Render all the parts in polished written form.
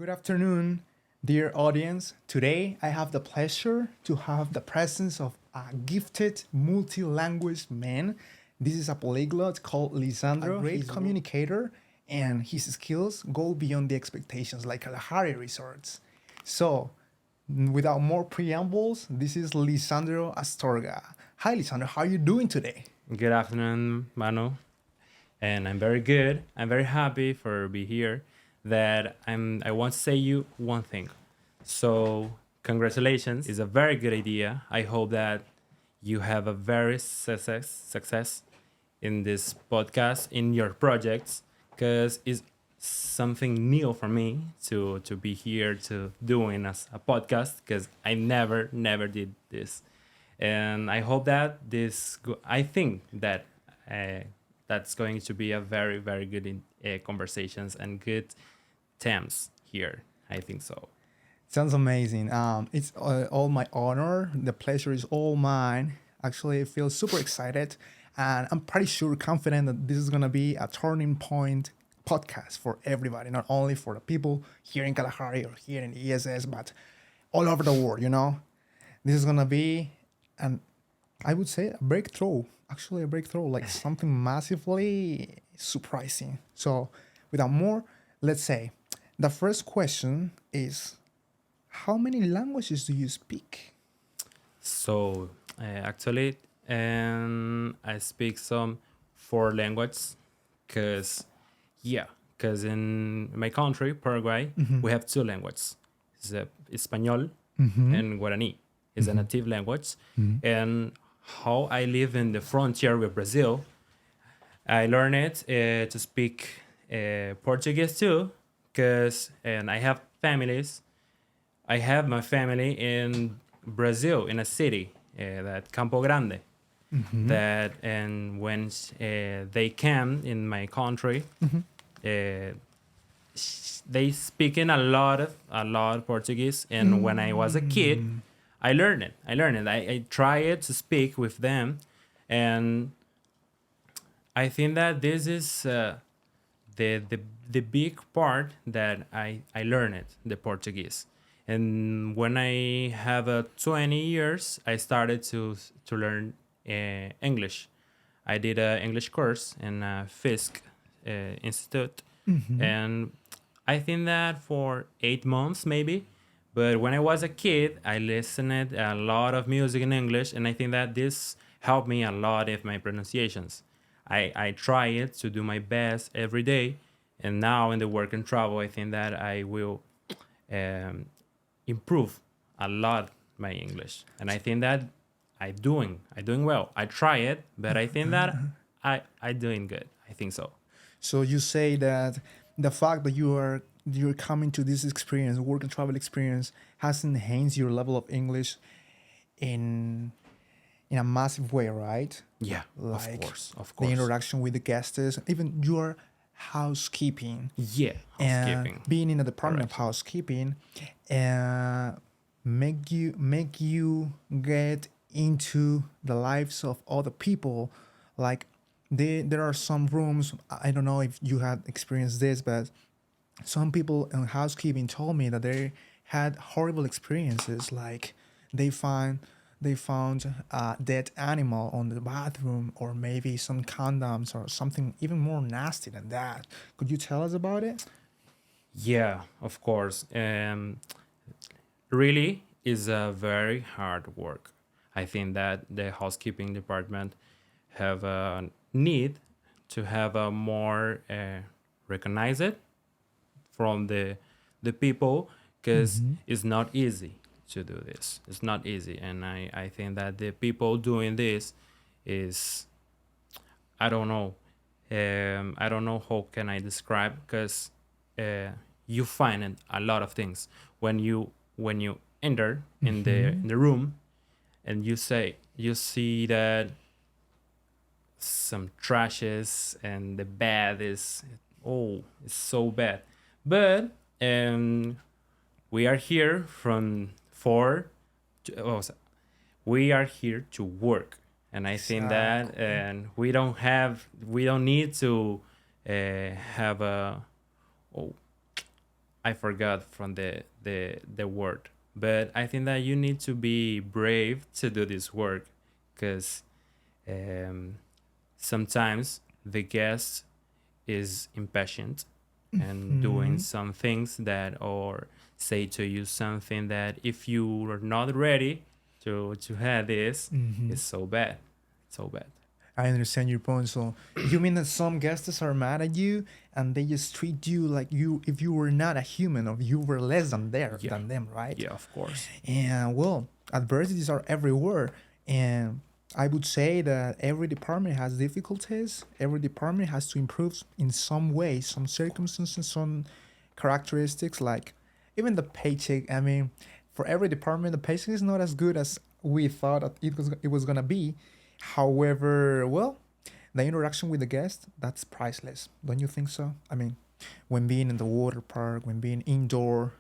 Good afternoon, dear audience. Today I have the pleasure to have the presence of a gifted multi-language man. This is a polyglot called Lisandro, a great communicator, and his skills go beyond the expectations like Kalahari resorts. So, without more preambles, this is Lisandro Astorga. Hi, Lisandro. How are you doing today? Good afternoon, Manu, and I'm very good. I'm very happy for be here. I want to say you one thing. So congratulations! It's a very good idea. I hope that you have a very success in this podcast in your projects because it's something new for me to be here to doing as a podcast because I never did this, and I hope that I think that uh, that's going to be a very good conversations and good themes here. I think so. Sounds amazing. It's all my honor. The pleasure is all mine. Actually, I feel super excited, and I'm pretty sure, confident that this is gonna be a turning point podcast for everybody, not only for the people here in Kalahari or here in ESS, but all over the world. This is gonna be, an I would say, a breakthrough. Actually, a breakthrough, like something massively surprising. So, without more, let's say the first question is, how many languages do you speak? So actually, I speak some four languages, cause yeah, cause in my country, Paraguay, we have two languages: it's Espanol and Guarani. Is a native language, and how I live in the frontier with Brazil, I learned it to speak Portuguese too, cause and I have my family in Brazil, in a city that Campo Grande. That and when they came in my country, uh, they speaking a lot of Portuguese. And when I was a kid, I learned it. I tried to speak with them, and I think that this is the the the big part that I learned it, the Portuguese. And when I have 20 years, I started to learn English. I did an English course in Fisk Institute, and I think that for 8 months maybe. But when I was a kid, I listened a lot of music in English, and I think that this helped me a lot with my pronunciations. I try it to do my best every day, and now in the work and travel, I think that I will um, improve a lot my English, and I think that I doing well. I try it, but I think that I doing good. I think so. So you say that the fact that you're coming to this experience, work and travel experience, has enhanced your level of English in in a massive way, right? Yeah, Like of the course. interaction with the guests, even your housekeeping, Yeah, and housekeeping. being in the department of Correct. housekeeping, uh, make you get into the lives of other people. Like there are some rooms. I don't know if you had experienced this, but some people in housekeeping told me that they had horrible experiences. Like they find they found a dead animal on the bathroom, or maybe some condoms, or something even more nasty than that. Could you tell us about it? Yeah, of course. Really is a very hard work. I think that the housekeeping department have a need to have a more recognize it from the people because it's not easy to do this. It's not easy, and I think that the people doing this is I don't know. I don't know how can I describe because uh, you find a lot of things when you enter in the room and you see that some trashes and the bed is it's so bad, but um, we are here from four. We are here to work, and I think that Exactly. and we don't need to have a oh, I forgot from the word, but I think that you need to be brave to do this work, because um, sometimes the guest is impatient and doing Mm, some things that, or say to you something that if you are not ready to have this, mhm. it's so bad, so bad. I understand your point. So you mean that some guests are mad at you and they just treat you like you if you were not a human or you were less Yeah, than them, right? yeah, of course. And well, adversities are everywhere. And I would say that every department has difficulties. Every department has to improve in some way, some circumstances, some characteristics, like even the paycheck. I mean, for every department, the paycheck is not as good as we thought that it was gonna be. However, well, the interaction with the guest, that's priceless. Don't you think so? I mean, when being in the water park, when being indoor,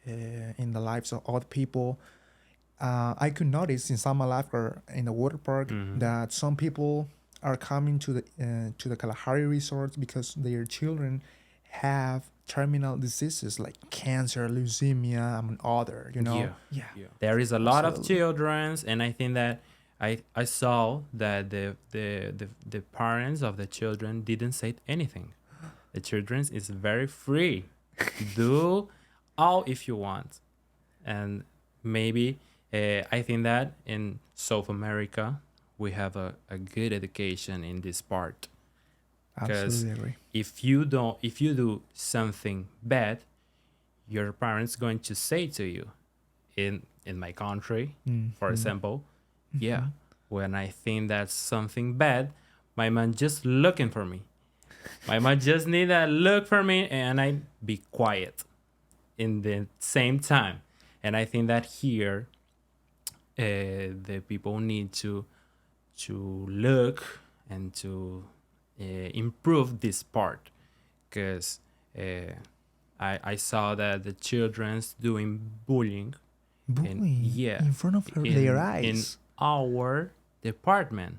in the lives of other people, I could notice in some lifeguard in the water park Hmm. that some people are coming to the Kalahari resorts because their children have terminal diseases like cancer, leukemia, and other. You know, Yeah, yeah, yeah. There is a lot of absolutely. childrens, and I think that I saw that the parents of the children didn't say anything. The children's is very free. Do all if you want, and maybe I think that in South America we have a good education in this part, because Absolutely agree. if you do something bad, your parents going to say to you, in my country, for Mm-hmm. example, yeah, when I think that's something bad, my mom just looking for me. My mom just need to look for me, and I be quiet in the same time. And I think that here, the people need to look and to improve this part, because uh, I saw that the children's doing bullying, and Bullying yeah, in front of their in eyes. our department.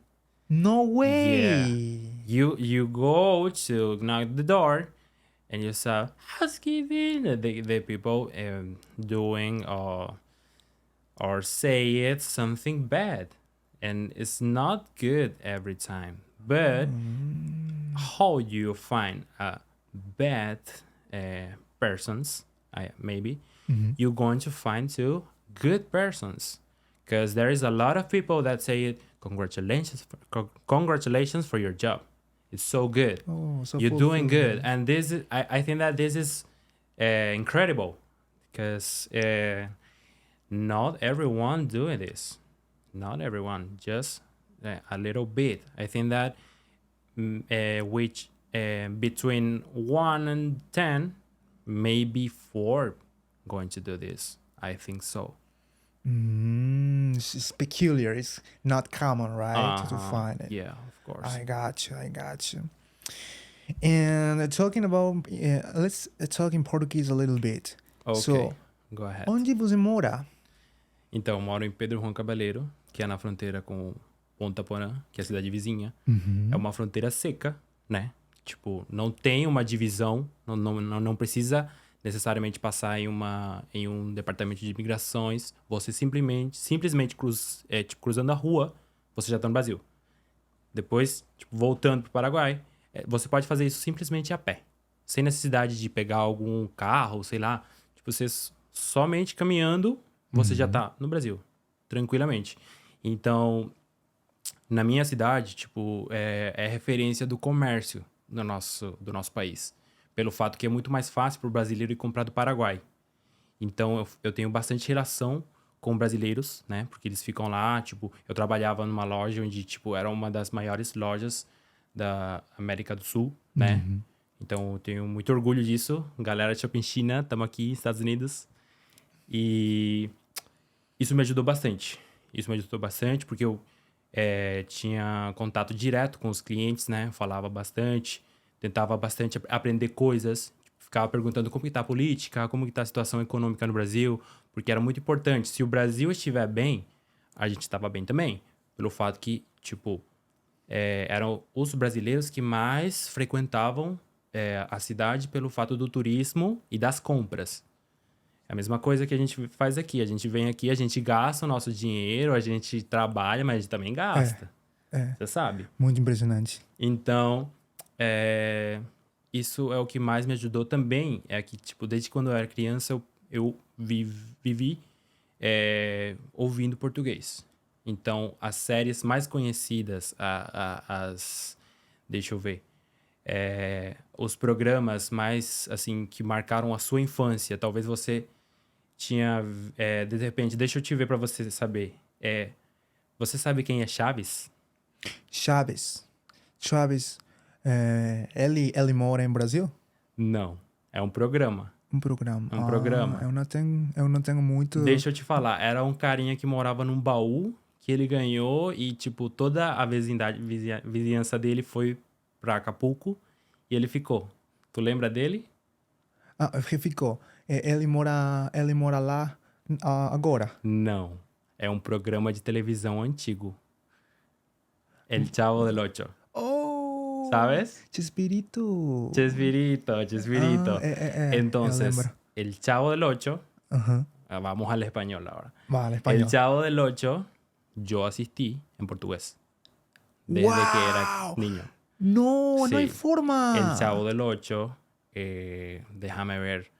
No Yeah, way. you go to knock the door, and you saw housekeeping. The people doing or say it something bad, and it's not good every time. But how you find bad persons? Maybe you're going to find two good persons, because there is a lot of people that say congratulations, congratulations for your job. It's so good. Oh, so You're doing good, fulfilling. and this is I think that this is incredible, because not everyone doing this. Not everyone, just a little bit. I think that which between 1 and 10, maybe 4 going to do this. I think so. It's peculiar. It's not common, right, Uh to huh. find it. Yeah, of course. I got you. I got you. And talking about, let's talk in Portuguese a little bit. Ok, So, go ahead. onde você mora? Então, eu moro em Pedro Juan Cabaleiro, que é na fronteira com Ponta Porã, que é a cidade vizinha. É Uhum. uma fronteira seca, né? Tipo, não tem uma divisão, não precisa necessariamente passar em um departamento de imigrações. Você simplesmente tipo, cruzando a rua, você já tá no Brasil. Depois, tipo, voltando pro Paraguai, você pode fazer isso simplesmente a pé. Sem necessidade de pegar algum carro, sei lá. Tipo, você somente caminhando, você já Uhum. tá no Brasil. Tranquilamente. Então, na minha cidade, tipo, é referência do comércio do nosso país. Pelo fato que é muito mais fácil para o brasileiro ir comprar do Paraguai. Então, eu tenho bastante relação com brasileiros, né? Porque eles ficam lá, tipo, eu trabalhava numa loja onde, tipo, era uma das maiores lojas da América do Sul, né? Uhum. Então, eu tenho muito orgulho disso. Galera de Shopping China, estamos aqui, Estados Unidos. E isso me ajudou bastante. Isso me ajudou bastante porque eu tinha contato direto com os clientes, né? Falava bastante, tentava bastante aprender coisas, ficava perguntando como que tá a política, como que tá a situação econômica no Brasil, porque era muito importante. Se o Brasil estiver bem, a gente estava bem também, pelo fato que, tipo, eram os brasileiros que mais frequentavam a cidade pelo fato do turismo e das compras. É a mesma coisa que a gente faz aqui. A gente vem aqui, a gente gasta o nosso dinheiro, a gente trabalha, mas a gente também É, gasta. é. Você sabe? Muito impressionante. Então, isso é o que mais me ajudou também. É que, tipo, desde quando eu era criança, eu vivi ouvindo português. Então, as séries mais conhecidas, deixa eu ver, os programas mais, assim, que marcaram a sua infância. Talvez você tinha, de repente, deixa eu te ver para você saber. Você sabe quem é Chaves? Chaves. Chaves. Ele mora em Brasil? Não, é um programa. Um programa. É um programa. Eu não tenho muito. Deixa eu te falar, era um carinha que morava num baú que ele ganhou e, tipo, toda a vizinhança dele foi pra Acapulco e ele ficou. Tu lembra dele? Ah, ficou. Ele mora lá agora. Não. É um programa de televisão antigo. El Chavo del Ocho. Oh! ¿Sabes? Chespirito. Chespirito, Ah, Chespirito. eu Entonces, lembro. El Chavo del Ocho, Aham. vamos al español ahora. Vale, El espanhol. Chavo del Ocho, yo asistí en portugués desde que era ¡Wow! niño. No, no hay Sí. El Chavo forma. del Ocho, déjame ver,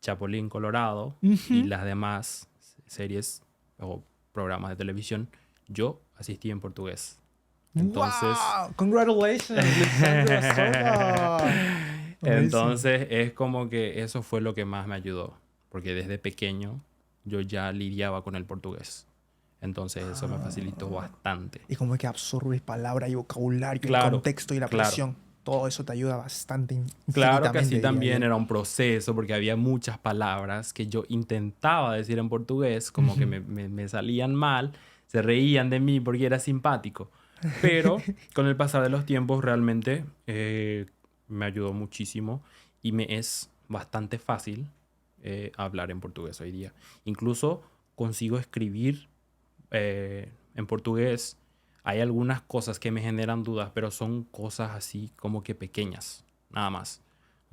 Chapulín Colorado y las demás series o programas de televisión, yo asistí en portugués. Entonces, ¡Wow! Congratulations, Lisandro Astorga. Amazing. entonces es como que eso fue lo que más me ayudó, porque desde pequeño yo ya lidiaba con el portugués. Entonces eso me facilitó bastante. Y como que absorbes palabra y vocabulario, el Claro, contexto y la claro. presión. Todo eso te ayuda bastante, Claro que infinitamente, así diría también yo. era un proceso, porque había muchas palabras que yo intentaba decir en portugués, como que me salían mal, se reían de mí porque era simpático. Pero con el pasar de los tiempos realmente me ayudó muchísimo y me es bastante fácil hablar en portugués hoy día. Incluso consigo escribir en portugués. Hay algunas cosas que me generan dudas, pero son cosas así como que pequeñas, nada más.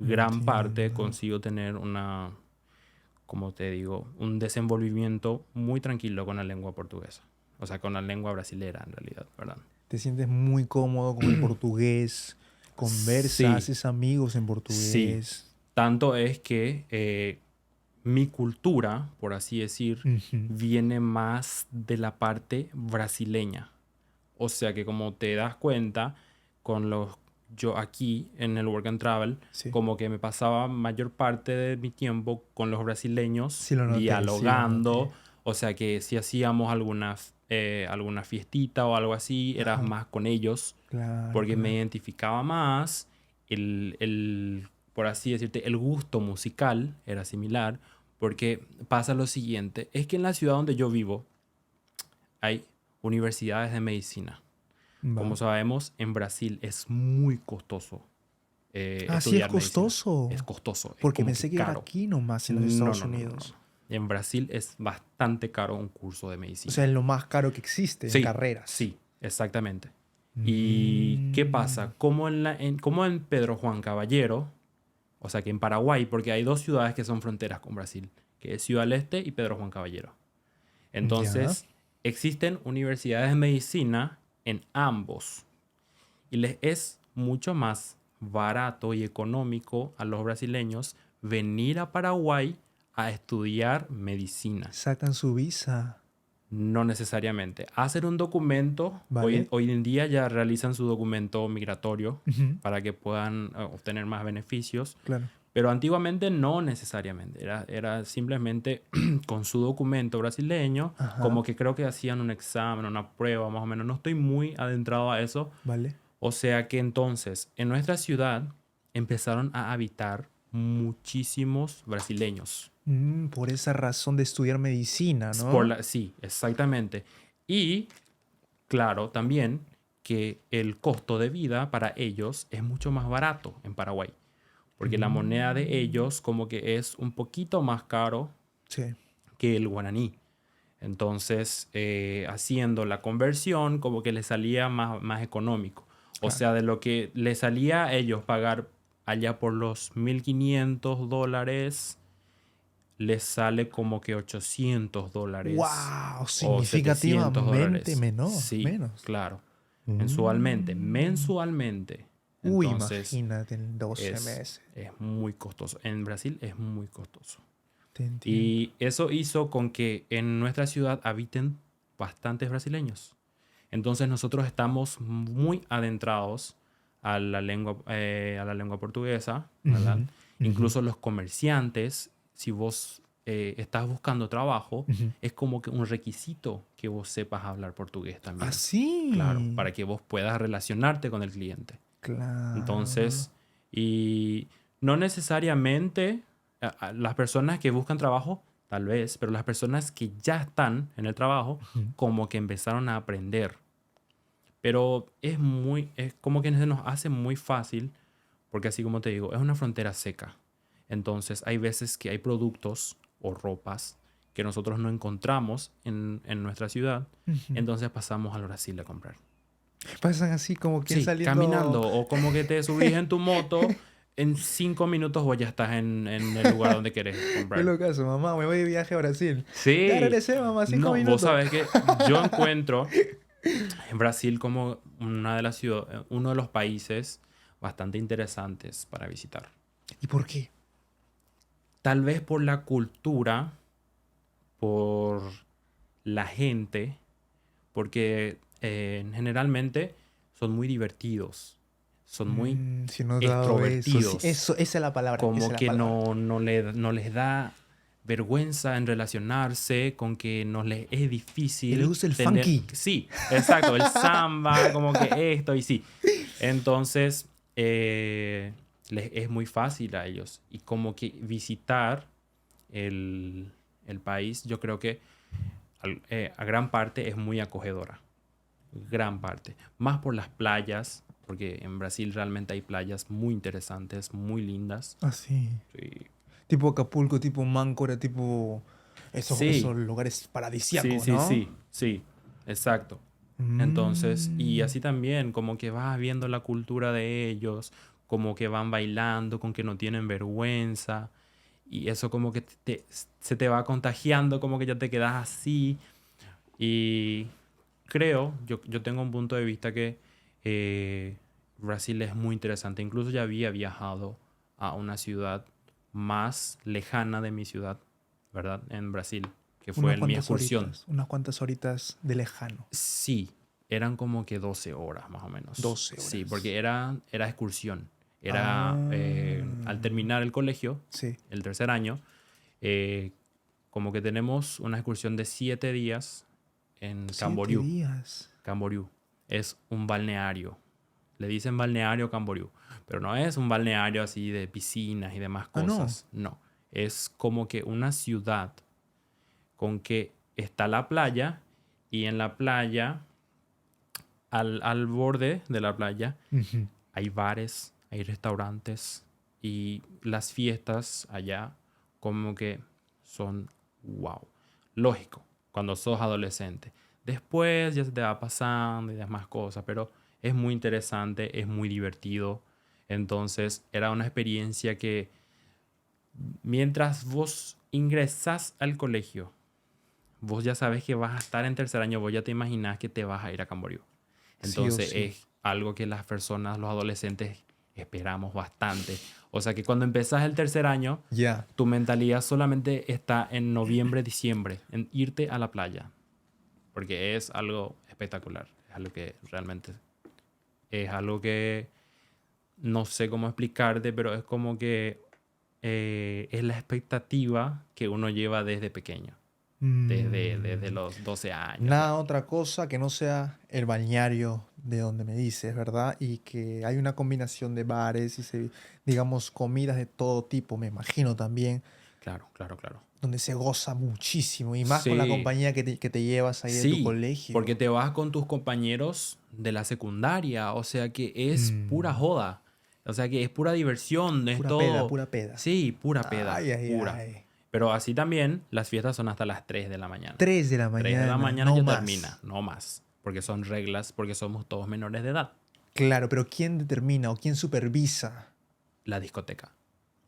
Gran parte Entiendo. consigo tener como te digo, un desenvolvimiento muy tranquilo con la lengua portuguesa. O sea, con la lengua brasilera en realidad, ¿verdad? Te sientes muy cómodo con el portugués. Conversas, Sí, haces amigos en sí. portugués. Tanto es que mi cultura, por así decir, Ujú. viene más de la parte brasileña. O sea que como te das cuenta, yo aquí en el Work and Travel, Sí. como que me pasaba mayor parte de mi tiempo con los brasileños, Sí lo noté, sí lo dialogando. noté. O sea que si hacíamos alguna fiestita o algo así, eras Ajá. más con ellos, Claro, porque me claro. identificaba más, por así decirte, el gusto musical era similar, porque pasa lo siguiente, es que en la ciudad donde yo vivo hay universidades de medicina. Va. Como sabemos, en Brasil es muy costoso Ah, sí, es estudiar medicina. costoso. Es costoso, es Porque como que pensé que era caro. aquí nomás en los No, Estados no, no, no, no. Unidos. En Brasil es bastante caro un curso de O sea, medicina. es lo más caro que existe en Sí, carreras. sí, exactamente. ¿Y qué Mm, pasa? Como en Pedro Juan Caballero, o sea que en Paraguay, porque hay dos ciudades que son fronteras con Brasil, que es Ciudad del Este y Pedro Juan Caballero. ya. Entonces, existen universidades de medicina en ambos y les es mucho más barato y económico a los brasileños venir a Paraguay a estudiar medicina. Sacan su visa. No necesariamente. Hacen un documento, ¿Vale? hoy en día ya realizan su documento migratorio Ujú. para que puedan obtener más beneficios, Claro. pero antiguamente no necesariamente. Era simplemente con su documento brasileño, como Ajá. que creo que hacían un examen, una prueba más o menos. No estoy muy adentrado a eso. ¿Vale? O sea que entonces en nuestra ciudad empezaron a habitar muchísimos brasileños. Por esa razón de estudiar medicina, ¿no? Sí, exactamente. Y claro, también que el costo de vida para ellos es mucho más barato en Paraguay, porque la moneda de Mm, ellos como que es un poquito más caro sí. que el guaraní. Entonces, haciendo la conversión, como que les salía más económico. O sea, de lo que les salía a ellos pagar allá por los $1,500, les sale como que $800 Wow, o significativamente $700. menor, Sí, menos. claro. Mensualmente, Mm. mensualmente. Uy, Entonces, imagínate en 12 es, meses. es muy costoso. En Brasil es muy costoso. Te entiendo. Y eso hizo con que en nuestra ciudad habiten bastantes brasileños. Entonces nosotros estamos muy adentrados a la lengua portuguesa, ¿verdad? Ujú, ujú, Incluso los comerciantes, si vos estás buscando trabajo, ujú. es como que un requisito que vos sepas hablar portugués también. Claro, Así. para que vos puedas relacionarte con el cliente. Claro. Entonces, y no necesariamente las personas que buscan trabajo, tal vez, pero las personas que ya están en el trabajo, Ujú. como que empezaron a aprender. Pero es como que se nos hace muy fácil, porque así como te digo, es una frontera seca. Entonces, hay veces que hay productos o ropas que nosotros no encontramos en nuestra ciudad, Ujú. entonces pasamos al Brasil a comprar. Pasan así como quien Sí, saliendo. caminando o como que te subís en tu moto, en 5 minutos vos ya estás en el lugar donde querés Qué comprar. locazo, mamá, me voy de viaje a Brasil. Ya Sí, regresé, mamá, 5 minutos. no, vos sabés que yo encuentro en Brasil como una de las ciudades, uno de los países bastante interesantes para visitar. ¿Y por qué? Tal vez por la cultura, por la gente, porque generalmente son muy divertidos, son muy Si no he dado eso, sí, extrovertidos. esa es la palabra, esa es Como la que palabra. no les da vergüenza en relacionarse, con que no les es Que le difícil guste el tener, funky. sí, exacto, el samba, como que esto y sí. Entonces, les es muy fácil a ellos. Y como que visitar el, el país, yo creo que a gran parte es muy acogedora. Gran parte. Más por las playas, porque en Brasil realmente hay playas muy interesantes, muy lindas. Así. Sí, Tipo Acapulco, tipo Máncora, tipo esos sí, lugares sí, paradisíacos, sí, ¿no? sí, sí, exacto. Entonces, y Mm. así también, como que vas viendo la cultura de ellos, como que van bailando, con que no tienen vergüenza, y eso como que se te va contagiando, como que ya te quedas así. Y creo, yo tengo un punto de vista que Brasil es muy interesante. Incluso ya había viajado a una ciudad más lejana de mi ciudad, ¿verdad? En Brasil, que fue en mi excursión. Unas cuantas horitas de lejano. Sí, eran como que 12 horas más o menos. 12 Sí, horas. porque era excursión. Era al Ah, terminar el colegio, sí. el tercer año, eh, como que tenemos una excursión de 7 días en 7 Camboriú. días. Camboriú es un balneario. Le dicen balneario Camboriú, pero no es un balneario así de piscinas y demás Ah, no. cosas. No, es como que una ciudad con que está la playa y en la playa, al borde de la playa, Ujú. hay bares, hay restaurantes y las fiestas allá como que son wow. Lógico, cuando sos adolescente. Después ya se te va pasando y demás cosas, pero es muy interesante, es muy divertido. Entonces era una experiencia que mientras vos ingresás al colegio, vos ya sabes que vas a estar en tercer año, vos ya te imaginas que te vas a ir a Camboriú. Sí o Entonces sí. es algo que las personas, los adolescentes, esperamos bastante. O sea que cuando empezás el tercer año, Ya. tu mentalidad solamente está en noviembre, diciembre, en irte a la playa. Porque es algo espectacular. Es algo que realmente es algo que no sé cómo explicarte, pero es como que es la expectativa que uno lleva desde pequeño. Desde Mm. los 12 años, Nada 20. otra cosa que no sea el balneario de donde me dices, ¿verdad? Y que hay una combinación de bares y, digamos, comidas de todo tipo, me imagino también, Claro, claro, claro. donde se goza muchísimo y más con la Sí, compañía que te llevas ahí de tu sí, porque colegio. te vas con tus compañeros de la secundaria, o sea que es pura Mm. joda, o sea que es pura diversión, es Pura peda, todo, pura peda. sí, pura peda, Ay, ay, pura. ay. Pero así también las fiestas son hasta las 3 de la mañana. 3 de la 3 de la mañana, mañana no ya más. termina, no más, porque son reglas, porque somos todos menores de edad. Claro, pero ¿quién determina o quién supervisa? La discoteca.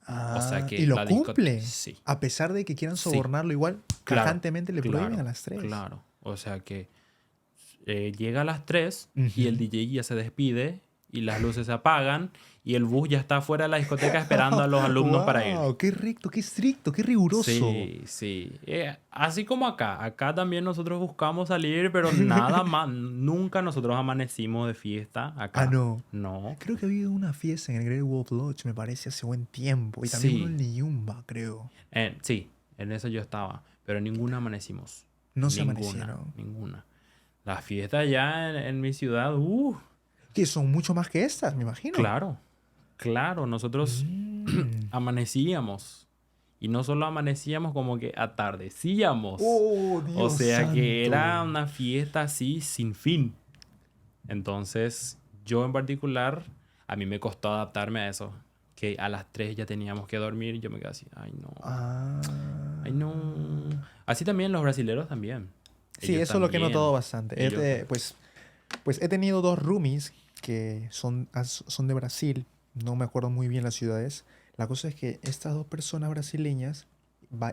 O sea Ah, y que lo la discoteca... cumple. Sí, A pesar de que quieran sí, sobornarlo, igual claro, tajantemente le prohíben a claro, las 3. claro. O sea que llega a las 3 y el Ujú. DJ ya se despide y las luces se apagan y el bus ya está fuera de la discoteca esperando a los alumnos para ir. ¡Wow! ¡Qué recto, qué estricto, qué riguroso! Sí, sí. Así como acá. Acá también nosotros buscamos salir, pero nada más. Nunca nosotros amanecimos de fiesta Ah, acá. no. No. Creo que ha habido una fiesta en el Great Wolf Lodge, me parece, hace buen tiempo. Y también uno Sí. en Niyumba, creo. Sí, en eso yo estaba. Pero ninguna amanecimos. No se Ninguna, amanecieron. ninguna. Las fiestas ya en mi ciudad, Que son mucho más que estas, me imagino. claro, claro. Nosotros Mm. amanecíamos. Y no solo amanecíamos, como que atardecíamos. ¡Oh, O Dios sea que era santo! una fiesta así sin fin. Entonces, yo en particular, a mí me costó adaptarme a eso. Que a las 3 ya teníamos que dormir y yo me quedé así, ay no, ay no. Ah. Así también los brasileros también. Sí, Ellos eso es lo que he notado también. bastante. Ellos, Pues he tenido dos roomies que son de Brasil. No me acuerdo muy bien las ciudades. La cosa es que estas dos personas brasileñas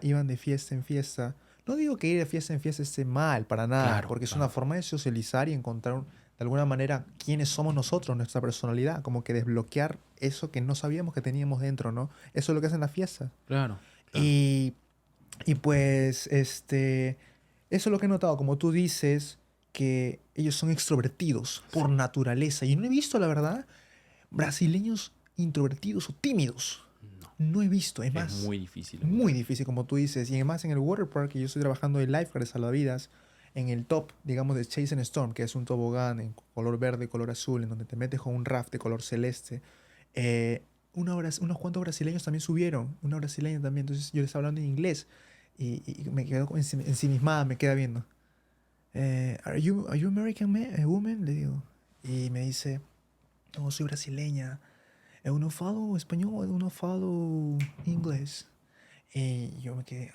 iban de fiesta en fiesta. No digo que ir de fiesta en fiesta esté mal, para nada, claro, porque es una claro, forma de socializar y encontrar de alguna manera quiénes somos nosotros, nuestra personalidad, como que desbloquear eso que no sabíamos que teníamos dentro, ¿no? Eso es lo que hacen las fiestas. claro, claro. Y y pues, eso es lo que he notado, como tú dices, que ellos son extrovertidos por Sí. naturaleza. Y no he visto, la verdad, brasileños introvertidos o tímidos. No, No he visto, es es más, muy difícil muy encontrar. difícil, como tú dices. Y además en el water park, que yo estoy trabajando de lifeguard salvavidas, en el top, digamos, de Chase and Storm, que es un tobogán en color verde, color azul, en donde te metes con un raft de color celeste. eh, unos cuantos brasileños también subieron, una brasileña también, entonces yo les estaba hablando en inglés y me quedo ensimismada, me queda viendo. Are you American woman? Le digo. Y me dice, no, soy brasileña. Eu no falo español, eu no falo inglés. Y yo me quedé,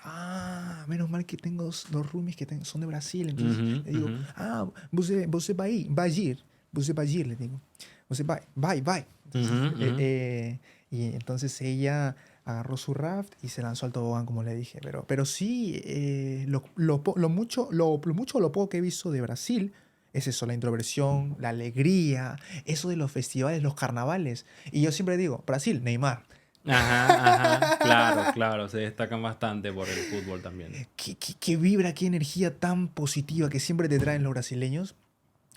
menos mal que tengo dos roomies que son de Brasil. Entonces Ujú, le digo, ujú, você vai ir, você vai ir, le digo. Você vai. ujú, Entonces, ujú. y entonces ella agarró su raft y se lanzó al tobogán, como le dije. Pero sí, lo mucho o lo poco que he visto de Brasil es eso, la introversión, la alegría, eso de los festivales, los carnavales. Y yo siempre digo, Brasil, Neymar. Ajá, ajá. Claro, claro. Se destacan bastante por el fútbol también. Qué vibra, qué energía tan positiva que siempre te traen los brasileños.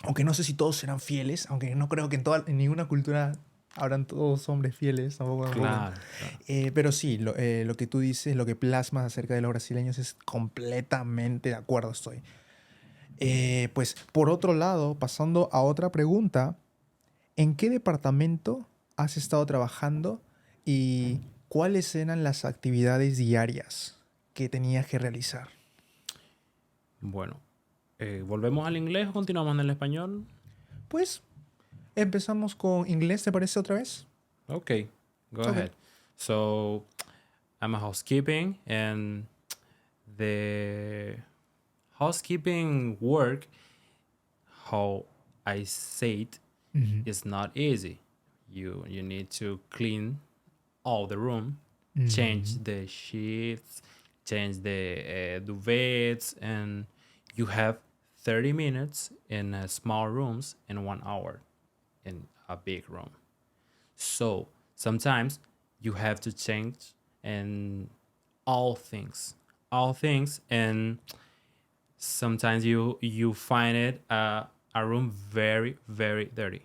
Aunque no sé si todos serán fieles, aunque no creo que en ninguna cultura habrán todos hombres fieles, tampoco. Claro, claro. Pero sí, lo que tú dices, lo que plasmas acerca de los brasileños es completamente de acuerdo estoy. Pues por otro lado, pasando a otra pregunta, ¿en qué departamento has estado trabajando y cuáles eran las actividades diarias que tenías que realizar? Bueno, ¿volvemos al inglés o continuamos en el español? Pues empezamos con inglés, ¿te parece otra vez? Okay, go Ok. ahead. So, I'm a housekeeping, and the housekeeping work, how I say it, Ujú, is not easy. You need to clean all the room, ujú, change the sheets, change the duvets, and you have 30 minutes in small rooms and 1 hour in a big room. So sometimes you have to change and all things, and sometimes you find it a room very very dirty,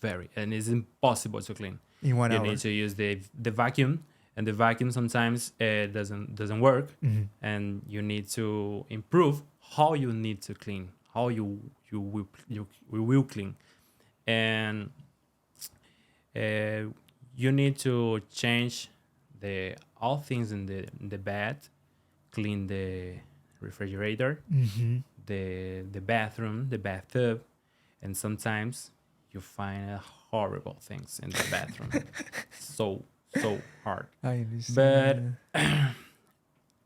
very, and it's impossible to clean. in one You need hour. to use the vacuum, and the vacuum sometimes doesn't work, Ujú. and you need to improve how you need to clean, how you will clean, and uh, you need to change the all things in the bed, clean the refrigerator, Ujú. the bathroom, the bathtub, and sometimes you find horrible things in the bathroom. So hard. I But understand.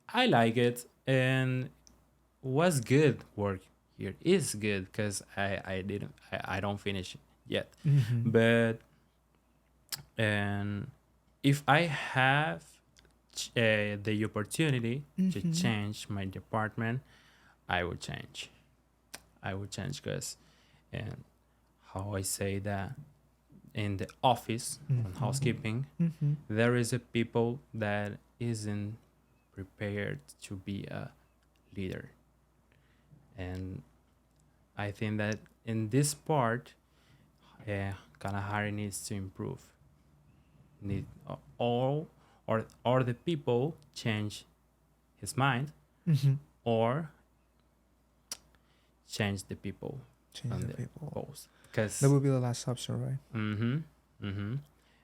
I like it, and was good work here. It's good because I don't finish yet. Mm-hmm. But and if I have the opportunity to Mm-hmm. change my department, I would change. I would change because, and how I say that, in the office on Mm-hmm. housekeeping, Mm-hmm. there is a people that isn't prepared to be a leader, and I think that in this part, Kalahari needs to improve. Need all or the people change his mind, Mm-hmm. or change the people Change on the the people. post. That Because would be the last option, right? mm-hmm, mm-hmm.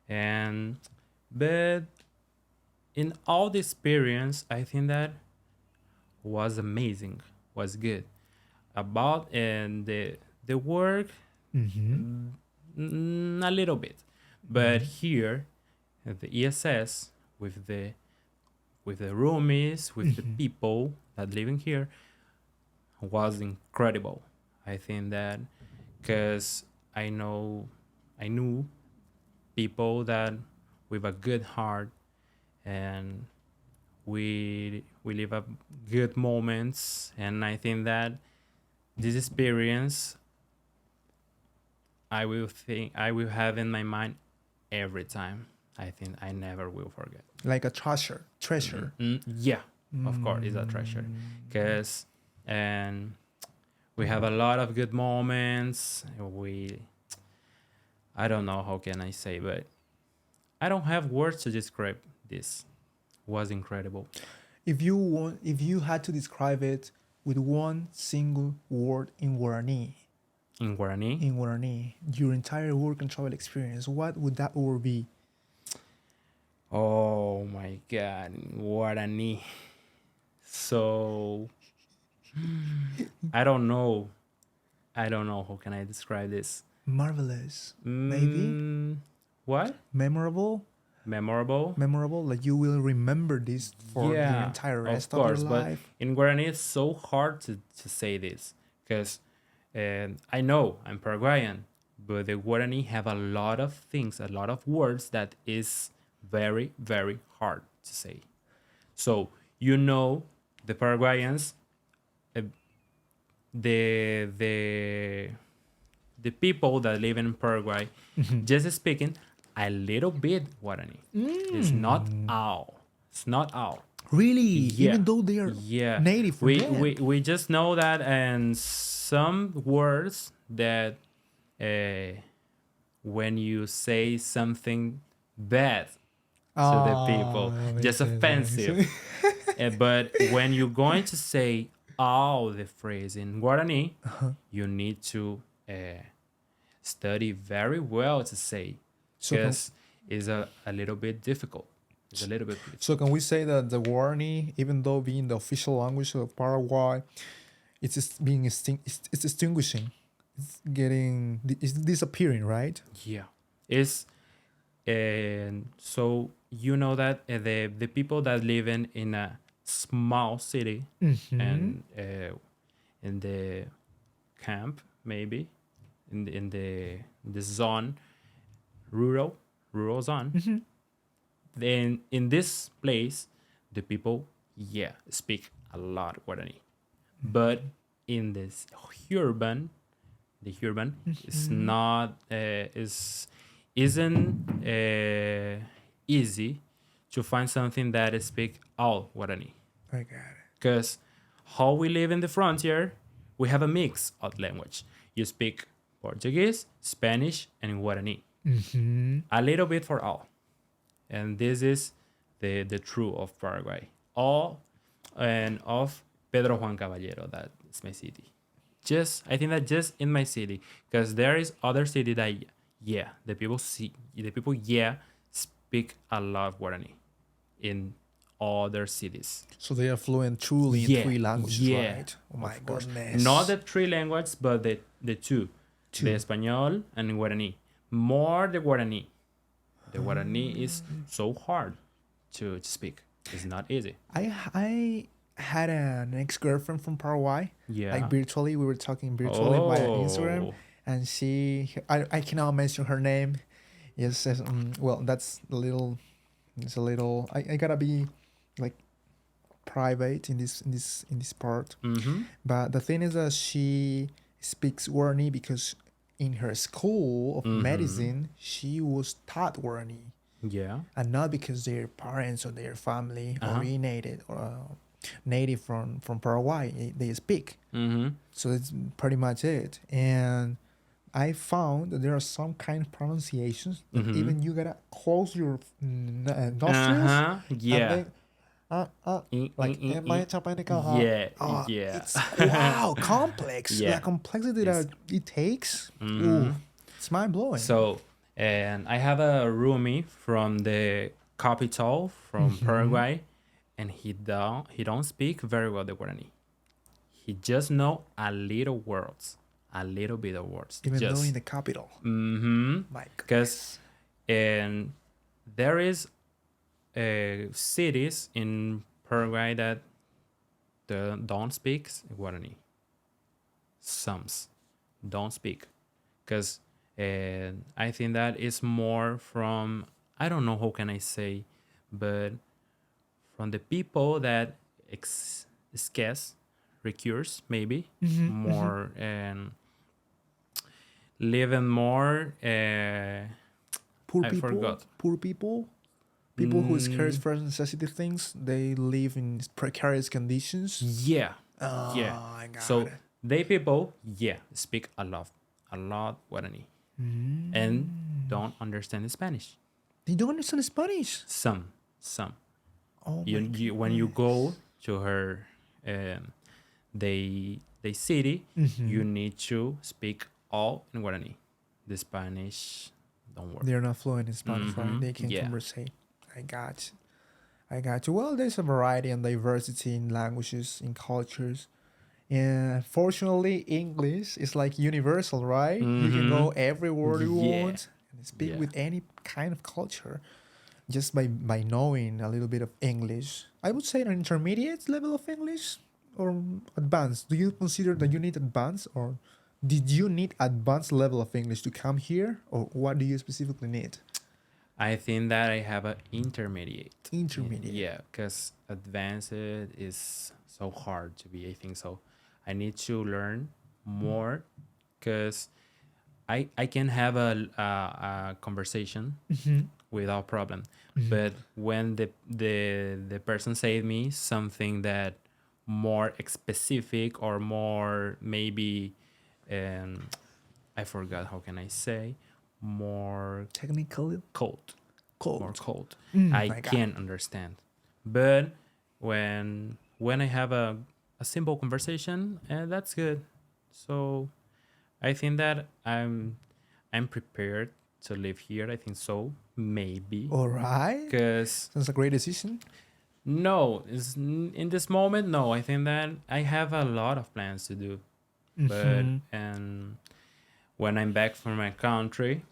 And but in all the experience, I think that was amazing, was good. About and the work, Mm-hmm. a little bit, but Mm-hmm. here at the ESS with the roomies, with the Mm-hmm. people that living here, was incredible. I think that because I know I knew people that with a good heart, and we live up good moments, and I think that this experience I will have in my mind every time. I think I never will forget. Like a treasure. Treasure. Yeah, of course, it's a treasure, Mm. because and we have a lot of good moments. We I don't know how can I say, but I don't have words to describe this. Was incredible. If you had to describe it with one single word In Guarani, in Guarani, your entire work and travel experience, what would that word be? oh my god, Guarani. So I don't know. I don't know how can I describe this. Marvelous. Maybe Mm, what? memorable. Memorable? Memorable. Like you will remember this for the Yeah, entire of rest of your course. But life. in Guarani, it's so hard to say this because I know I'm Paraguayan, but the Guarani have a lot of things, a lot of words that is very, very hard to say. So, you know, the Paraguayans, uh, the the the people that live in Paraguay, just speaking a little bit Guarani. It's not Mm. all. It's not all. Really? Yeah, Even though they are yeah. native for them. We just know that, and some words that uh, when you say something bad to the Oh, people, that makes just sense. That makes offensive. sense. But when you're going to say all the phrase in Guarani, you need to study very well to say, So can because it's a little bit difficult. It's a little bit so difficult. can we say that the Guarani, even though being the official language of Paraguay, it's just being it's distinguishing. It's getting it's disappearing, right? Yeah, it's and so you know that the people that live in a small city, Mm-hmm. and in the camp, maybe in the zone, rural zone, Mm-hmm. then in this place the people, yeah, speak a lot Guarani, but in this urban, the urban is Mm-hmm. not isn't easy to find something that speak all Guarani, I got it. because how we live in the frontier, we have a mix of language. You speak Portuguese, Spanish, and Guarani, Mm-hmm. a little bit for all, and this is the true of Paraguay, all and of Pedro Juan Caballero. That is my city. Just I think that just in my city, because there is other city that, yeah, the people, yeah, speak a lot of Guarani in other cities. So they are fluent truly in Yeah, three languages, yeah, right? Oh my of course. Not goodness. the three languages, but the two, the Two. Espanol and Guarani. More the Guarani. The Guarani is so hard to speak. It's not easy. I had an ex girlfriend from Paraguay. Like Yeah. virtually, we were talking virtually via Instagram, Oh. and I cannot mention her name. Yes, yes, well, that's a little. It's a little. I gotta be like private in this part. Mm-hmm. But the thing is that she speaks Warni because in her school of Mm-hmm. medicine she was taught Warni, Yeah. and not because their parents or their family Uh-huh. originated or native from Paraguay they speak. Mm-hmm. So that's pretty much it. And I found that there are some kind of pronunciations that Mm-hmm. even you gotta close your nostrils Uh-huh. and Yeah. then uh, uh, like am I Japanese? Yeah. Yeah. It's wow complex. The Yeah. complexity It's that it takes. mm-hmm. Ooh, it's mind blowing. So, and I have a roomie from the capital from Paraguay, and he don't speak very well the Guarani. He just know a little words, a little bit of words. Even though in Just the capital, my because goodness. and there is cities in Paraguay that don't speak Guarani. Some don't speak because I think that is more from I don't know how can I say, but from the people that scarce recurs maybe more and living more. Poor I people, forgot. poor people, people who scarce first necessity things. They live in precarious conditions. Yeah, yeah. Oh, I got So it. they people, yeah, speak a lot Guarani, and don't understand Spanish. They don't understand Spanish. Some. Oh my You when you go to her, um, they city, you need to speak all in Guarani. The Spanish don't work. They're not fluent in Spanish, right? They can Yeah. conversate. I got you. I got you. Well, there's a variety and diversity in languages, in cultures. And fortunately, English is like universal, right? You can go everywhere you Yeah. want and speak Yeah. with any kind of culture just by knowing a little bit of English. I would say an intermediate level of English or advanced. Do you consider that you need advanced, or did you need advanced level of English to come here, or what do you specifically need? I think that I have an intermediate. Intermediate. Yeah, because advanced is so hard to be. I think so. I need to learn more because I can have a conversation without problem, but when the person said me something that more specific or more maybe, um, I forgot how can I say more Technical cold more code. cold. I My God. can understand. But when I have a simple conversation, that's good. So I think that I'm prepared to live here. I think so. Maybe. All right. Because That's a great decision. no, in this moment, no. I think that I have a lot of plans to do. But and when I'm back from my country,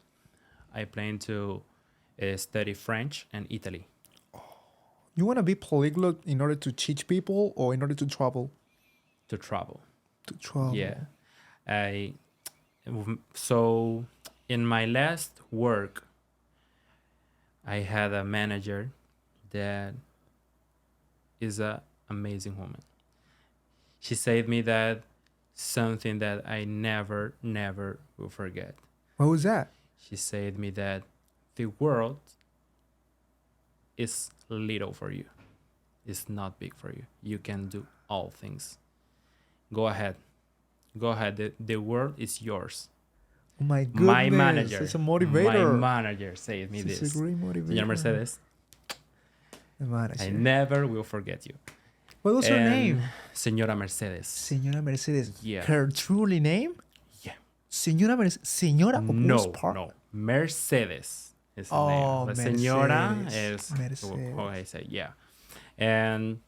I plan to study French and Italy You want to be polyglot in order to teach people or in order to travel? to travel. To travel. Yeah. I so in my last work, I had a manager that is a amazing woman. She said me that something that I never will forget. What was that? She said me that the world is little for you. It's not big for you. You can do all things. Go ahead. Go ahead. The world is yours. Oh my My goodness. manager. It's a My motivator. manager said me It's a this. great motivator. Señor Mercedes, The manager. I never will forget you. What was her name? Señora Mercedes. Señora Mercedes. Yeah. Her truly name? Yeah. Señora Mercedes. Señora of No, which part? no. Mercedes is the Oh, name. But Señora Mercedes. is Mercedes. how I say, yeah. And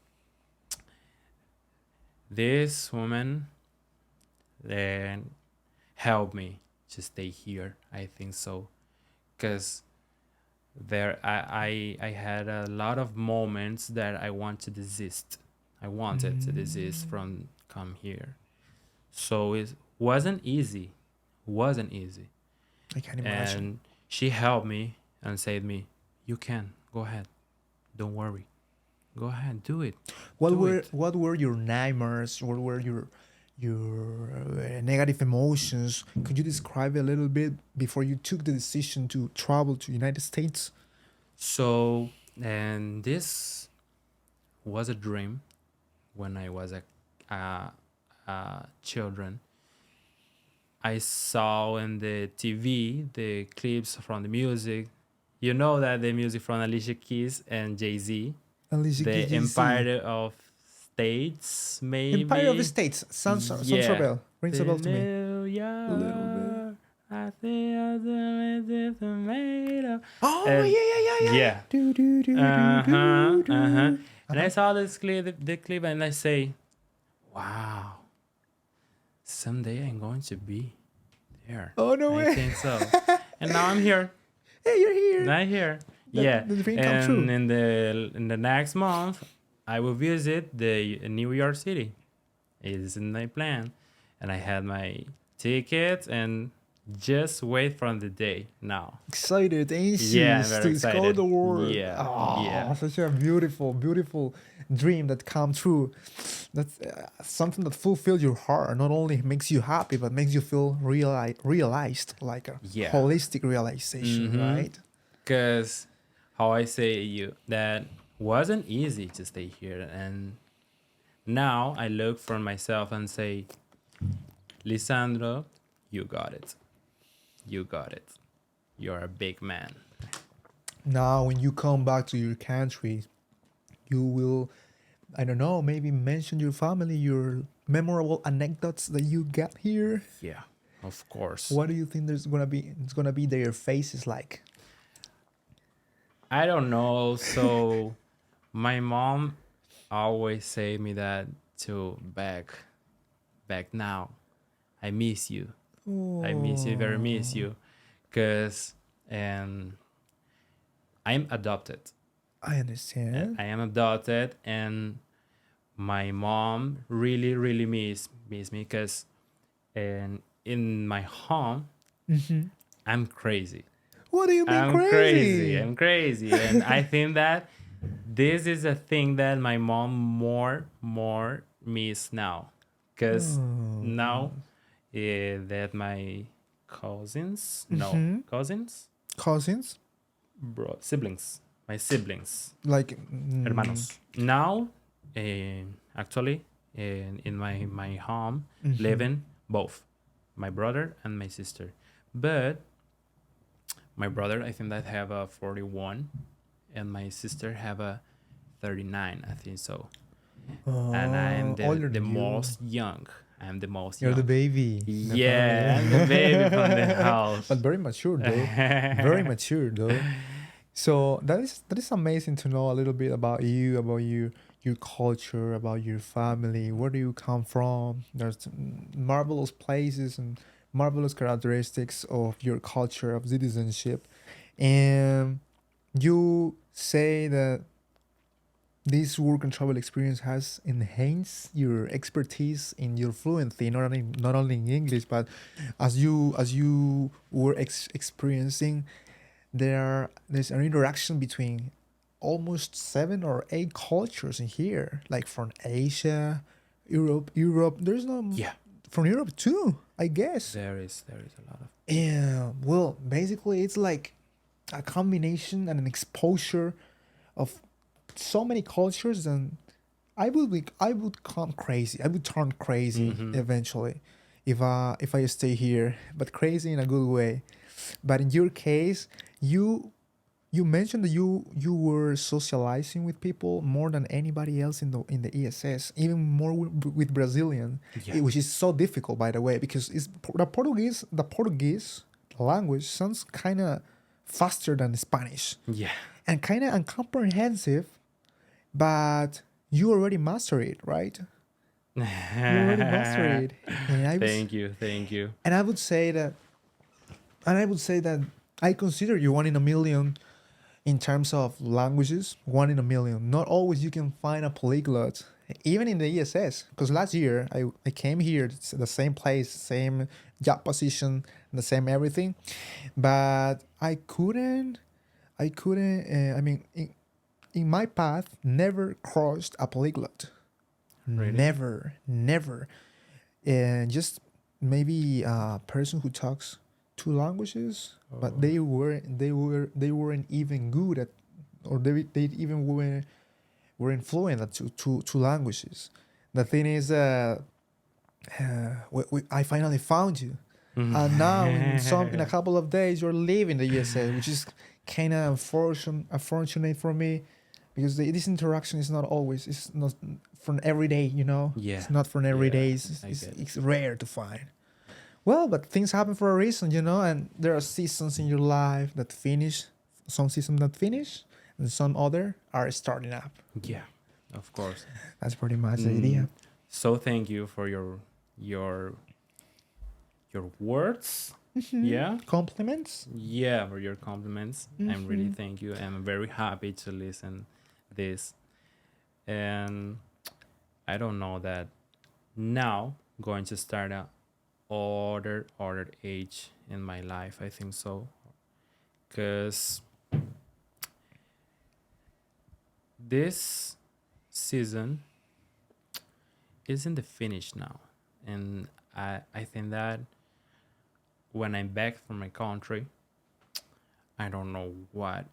this woman then helped me to stay here. I think so, because there I had a lot of moments that I want to desist. I wanted to desist from come here. So it wasn't easy. wasn't easy. I can imagine. And she helped me and said me, "You can go ahead, don't worry, go ahead, do it, do it." What were your nightmares? What were your negative emotions? Could you describe it a little bit before you took the decision to travel to United States? So, and this was a dream when I was a children. I saw in the TV the clips from the music. You know that the music from Alicia Keys and Jay-Z, Alicia Keys, the Jay-Z. Empire of States, Empire of the maybe. States. Sounds a Yeah. bell. Rings a The bell to me. New A little bit. York, I think I'm made of. Oh And yeah. yeah. Do do do do Uh-huh, do uh-huh. do. And I saw this clip, the clip, and I say, wow, someday I'm going to be there. Oh no I way! think so. And now I'm here. Hey, you're here. I'm here. The- Yeah. the dream come And true. in the next month, I will visit the New York City. It's in my plan. And I had my ticket and just wait for the day now. Excited, anxious Yeah, I'm very to explore excited. the world. Yeah, Oh, yeah. such a beautiful dream that come true. That's something that fulfills your heart. Not only makes you happy, but makes you feel realized, like a Yeah. holistic realization, Mhm. right? Because how I say you that wasn't easy to stay here, and now I look for myself and say, Lisandro, you got it. You got it. You're a big man. Now, when you come back to your country, you will, I don't know, maybe mention your family, your memorable anecdotes that you got here. Yeah, of course. What do you think there's gonna be? It's gonna be their faces like. I don't know. So my mom always say me that to back now. I miss you. I miss you, very miss you. Cause and I'm adopted. I understand. I am adopted, and my mom really miss me because and in my home I'm crazy. What do you mean I'm crazy? I'm crazy. And I think that this is a thing that my mom more miss now. Because now that my cousins, no, cousins, Cousins? siblings, my siblings, Like, hermanos. Now, actually, in my home, living both my brother and my sister. But my brother, I think that have a 41, and my sister have a 39, I think so. And I'm older the than you. most young. I'm the most You're young. the baby. in the Yeah, I'm family. the baby from the house. But very mature though. Very mature though. So that is amazing to know a little bit about you, about your culture, about your family. Where do you come from? There's marvelous places and marvelous characteristics of your culture of citizenship, and you say that this work and travel experience has enhanced your expertise in your fluency, not only in English, but as you were experiencing, there's an interaction between almost 7 or 8 cultures in here, like from Asia, Europe. There's no Yeah, from Europe too, I guess. there is a lot of. Yeah, well, basically, it's like a combination and an exposure of so many cultures, and I would come crazy. I would turn crazy eventually if I stay here, but crazy in a good way. But in your case, you mentioned that you were socializing with people more than anybody else in the ESS, even more with Brazilian, Yeah. which is so difficult, by the way, because it's the Portuguese language sounds kind of faster than Spanish Yeah. and kind of incomprehensive, but you already mastered it, right? You already mastered it, and Thank you. and I would say that, I consider you one in a million in terms of languages. One in a million. Not always you can find a polyglot Even in the ESS, because last year I came here, it's the same place, same job position, the same everything, but I couldn't, I mean, in my path, never crossed a polyglot. Really? Never. And just maybe a person who talks two languages, but Oh, they weren't even good at, or they even weren't fluent at two languages. The thing is, I finally found you, and now in a couple of days you're leaving the USA, which is kind of unfortunate for me, because this interaction is not always, it's not from every day, yeah, it's not from every yeah, day, I get it. it's rare to find. Well, but things happen for a reason, and there are seasons in your life that finish, some seasons that finish, and some other are starting up. Yeah, of course. That's pretty much the Mm, idea. so thank you for your your words. Yeah, Compliments. yeah, for your compliments. I'm really thank you. I'm very happy to listen this, and I don't know that now going to start a other age in my life. I think so, because this season isn't the finish now, and I think that when I'm back from my country, I don't know what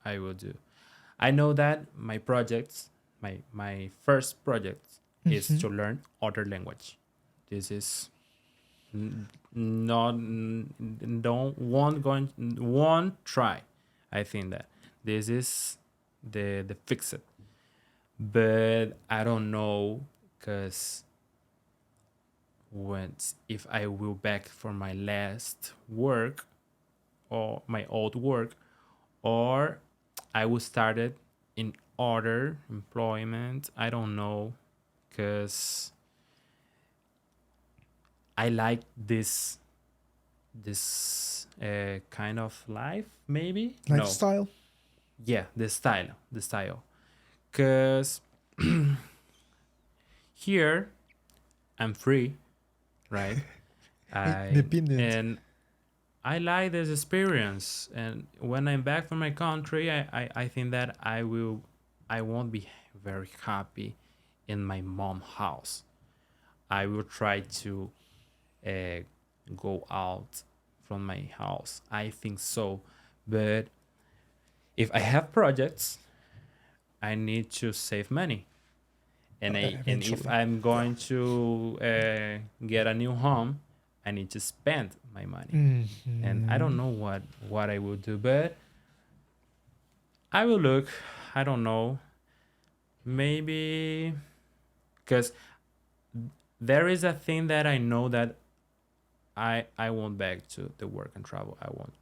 I will do. I know that my projects, my first project is to learn other language. This is not don't won't try. I think that this is the fix it, but I don't know because once if I will back for my last work or my old work, or I will start it in other employment. I don't know, because I like this kind of life. Maybe no, Lifestyle. yeah, the style, because here I'm free, right? I Independent. and I like this experience, and when I'm back from my country, I think that I won't be very happy in my mom house. I will try to uh, go out from my house. I think so, but if I have projects, I need to save money, and if Eventually. I'm Yeah. going to get a new home, I need to spend my money, and I don't know what I will do, but I will look. I don't know. Maybe because there is a thing that I know that I won't back to the work and travel. I won't.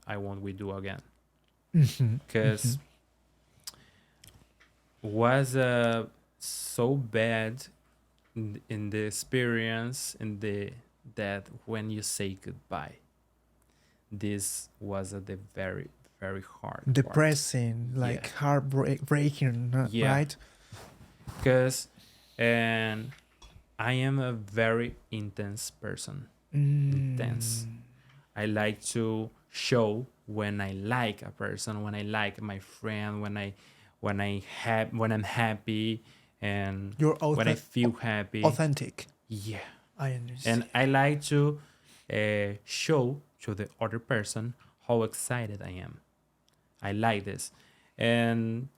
I won't we do again, because was so bad in the experience in the that when you say goodbye, this was the very hard part. Depressing, Yeah, like heartbreaking, yeah, right? because and I am a very intense person. Intense. I like to show when I like a person, when I like my friend, when I'm happy, and You're when I feel happy. authentic. Yeah, I understand. and I like to show to the other person how excited I am. I like this, and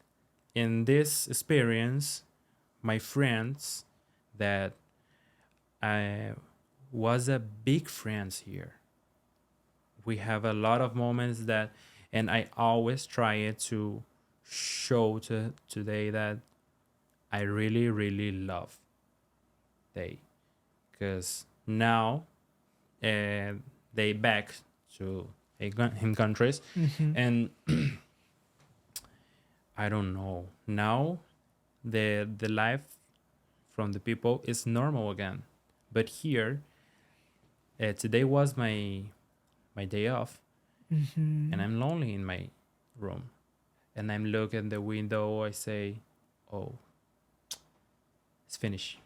in this experience, my friends that I was a big friends here. We have a lot of moments that, and I always try it to show to today that I really love they, because now uh, they back to in countries, and I don't know now the life from the people is normal again, but here today was my day off, and I'm lonely in my room, and I'm looking the window. I say, "Oh, finished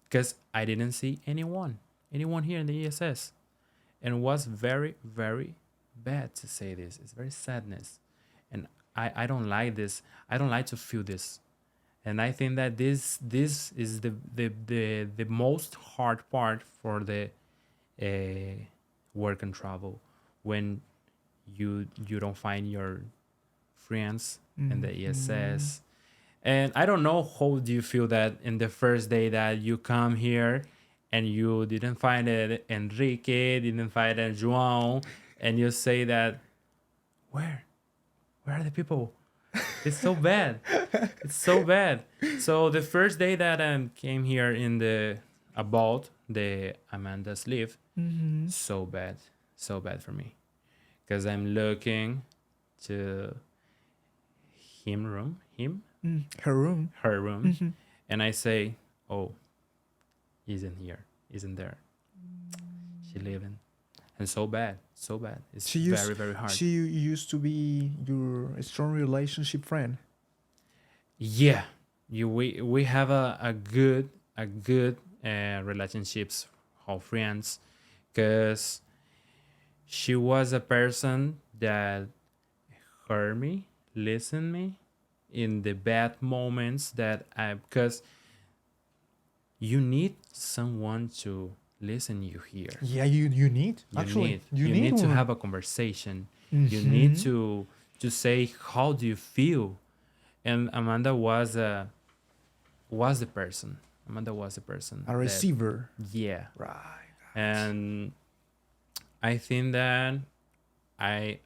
because I didn't see anyone here in the ESS, and it was very, very bad to say this. It's very sadness, and I don't like this. I don't like to feel this, and I think that this is the most hard part for the work and travel, when you don't find your friends in the ESS. And I don't know how do you feel that in the first day that you come here and you didn't find it Enrique, didn't find it João, and you say that where are the people? It's so bad. It's so bad. So the first day that I came here in the about the Amanda's leave, so bad for me, because I'm looking to Her room. her room, and I say, oh, isn't there. She leaving, and so bad. It's She used very, very hard. she used to be your strong relationship friend. Yeah, we have a good relationships of friends, because she was a person that heard me, listened me in the bad moments that I, because you need someone to listen you here. Yeah, you need You actually need you you need need to one. have a conversation. You need to say how do you feel. And Amanda was the person. Amanda was the person A that, receiver. yeah. Right. And I think that I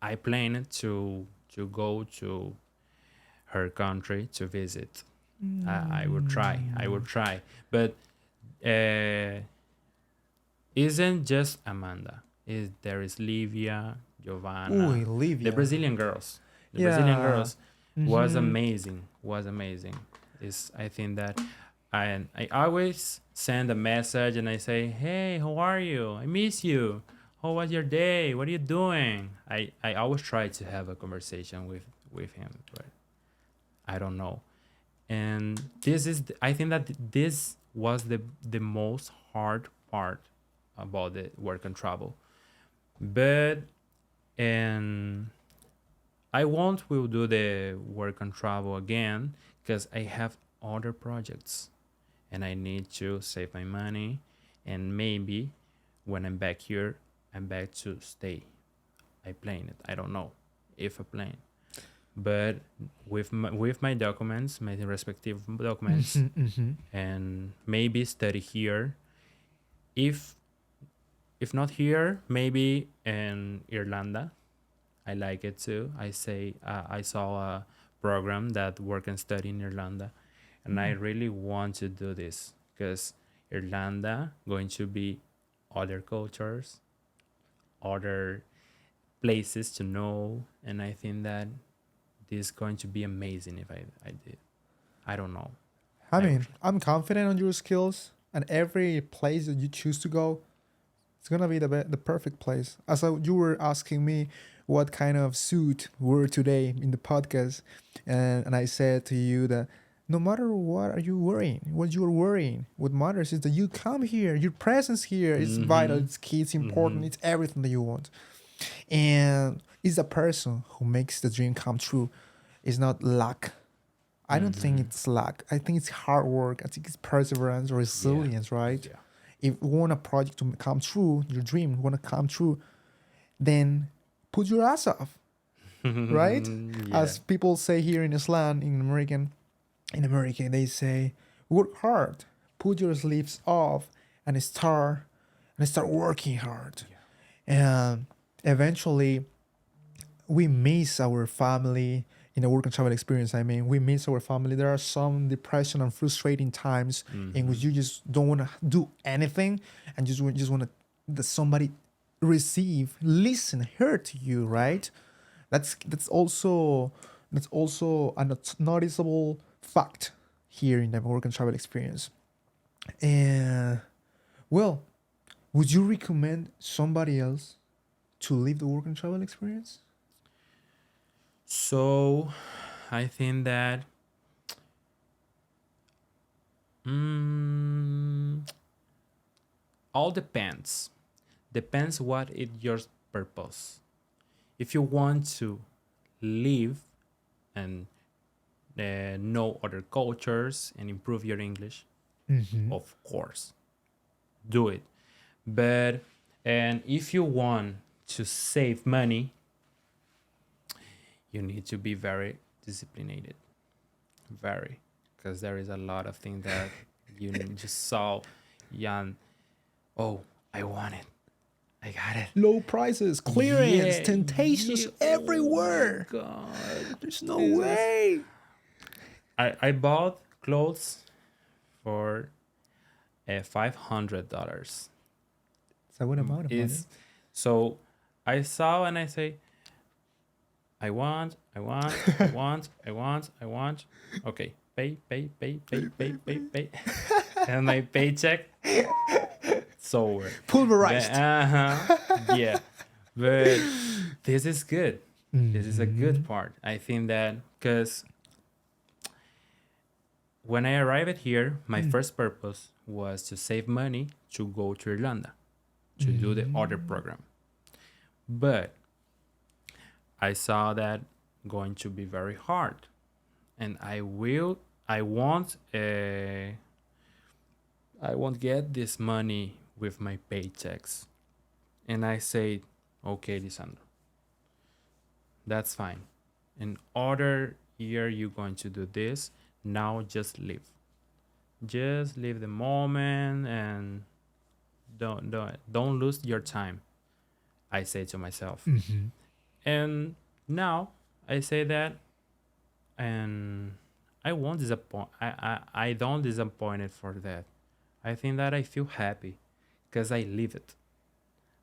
I plan to go to her country to visit. I will try. I will try. But uh, isn't just Amanda. There is Livia, Ooh, Giovanna, the Olivia. Brazilian girls. The Brazilian Yeah. girls was amazing. Was amazing. Is I think that I always send a message and I say, hey, how are you? I miss you. How was your day? What are you doing? I always try to have a conversation with him, but I don't know. And this is I think that this was the most hard part about the work and travel. But and I won't will do the work and travel again, because I have other projects and I need to save my money, and maybe when I'm back here I'm back to stay. I plan it. I don't know if I plan, but with my documents, my respective documents, and maybe study here. If not here, maybe in Irlanda. I like it too. I saw a program that work and study in Irlanda, and I really want to do this, because Irlanda going to be other cultures, other places to know, and I think that this is going to be amazing if I did. I don't know. I I will mean, I'm confident on your skills, and every place that you choose to go, it's gonna be the perfect place. You were asking me what kind of suit we were today in the podcast, and I said to you that no matter what are you wearing, what you are wearing, what matters is that you come here. Your presence here is vital. It's key. It's important. It's everything that you want, and it's the person who makes the dream come true. It's not luck. I don't think it's luck. I think it's hard work. I think it's perseverance, resilience, right? Yeah. If you want a project to come true, your dream want to come true, then put your ass off, right? Yeah. As people say here in Islam, in America, they say, work hard, put your sleeves off, and start working hard. And eventually, we miss our family in a work and travel experience. I mean, we miss our family. There are some depression and frustrating times in which you just don't want to do anything, and just want to that somebody receive, listen, hear to you, right? That's also a noticeable fact here in the work and travel experience. And well, would you recommend somebody else to live the work and travel experience? So I think that Mm, all depends. Depends what is your purpose. If you want to live and know other cultures and improve your English, of course, do it. But and if you want to save money, you need to be very disciplined, very, because there is a lot of things that you just saw, and oh, I want it, I got it. Low prices, clearance, Yeah, temptations yeah. Oh my everywhere. god. There's no This is way. I bought clothes for $500. So what about it, money? Is so I saw and I say, I want, I want, I want, I want, I want. Okay, pay, pay, pay, pay, pay, pay, pay. And my paycheck, it's over. Pulverized. Yeah. But this is good. This is a good part. I think that because when I arrived here, my first purpose was to save money to go to Irlanda to do the other program. But I saw that going to be very hard, and I won't get this money with my paychecks. And I say, okay, Lisandro, that's fine. In other year, you're going to do this. Now just live. Just live the moment and don't lose your time. I say to myself. And now I say that, and I won't disappoint. I don't disappoint it for that. I think that I feel happy because I live it.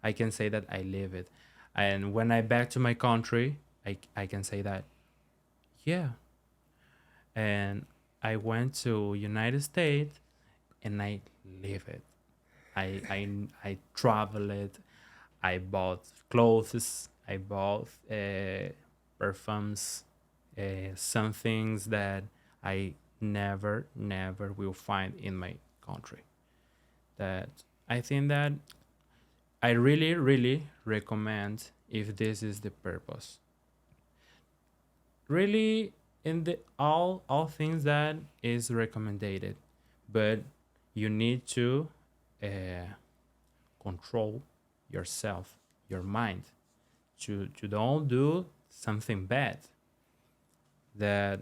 I can say that I live it, and when I back to my country, I can say that, yeah. And I went to United States, and I live it. I travel it. I bought clothes. I bought perfumes, some things that I never will find in my country. That I think that I really recommend if this is the purpose. Really, in the all things that is recommended, but you need to uh, control yourself, your mind, to don't do something bad. That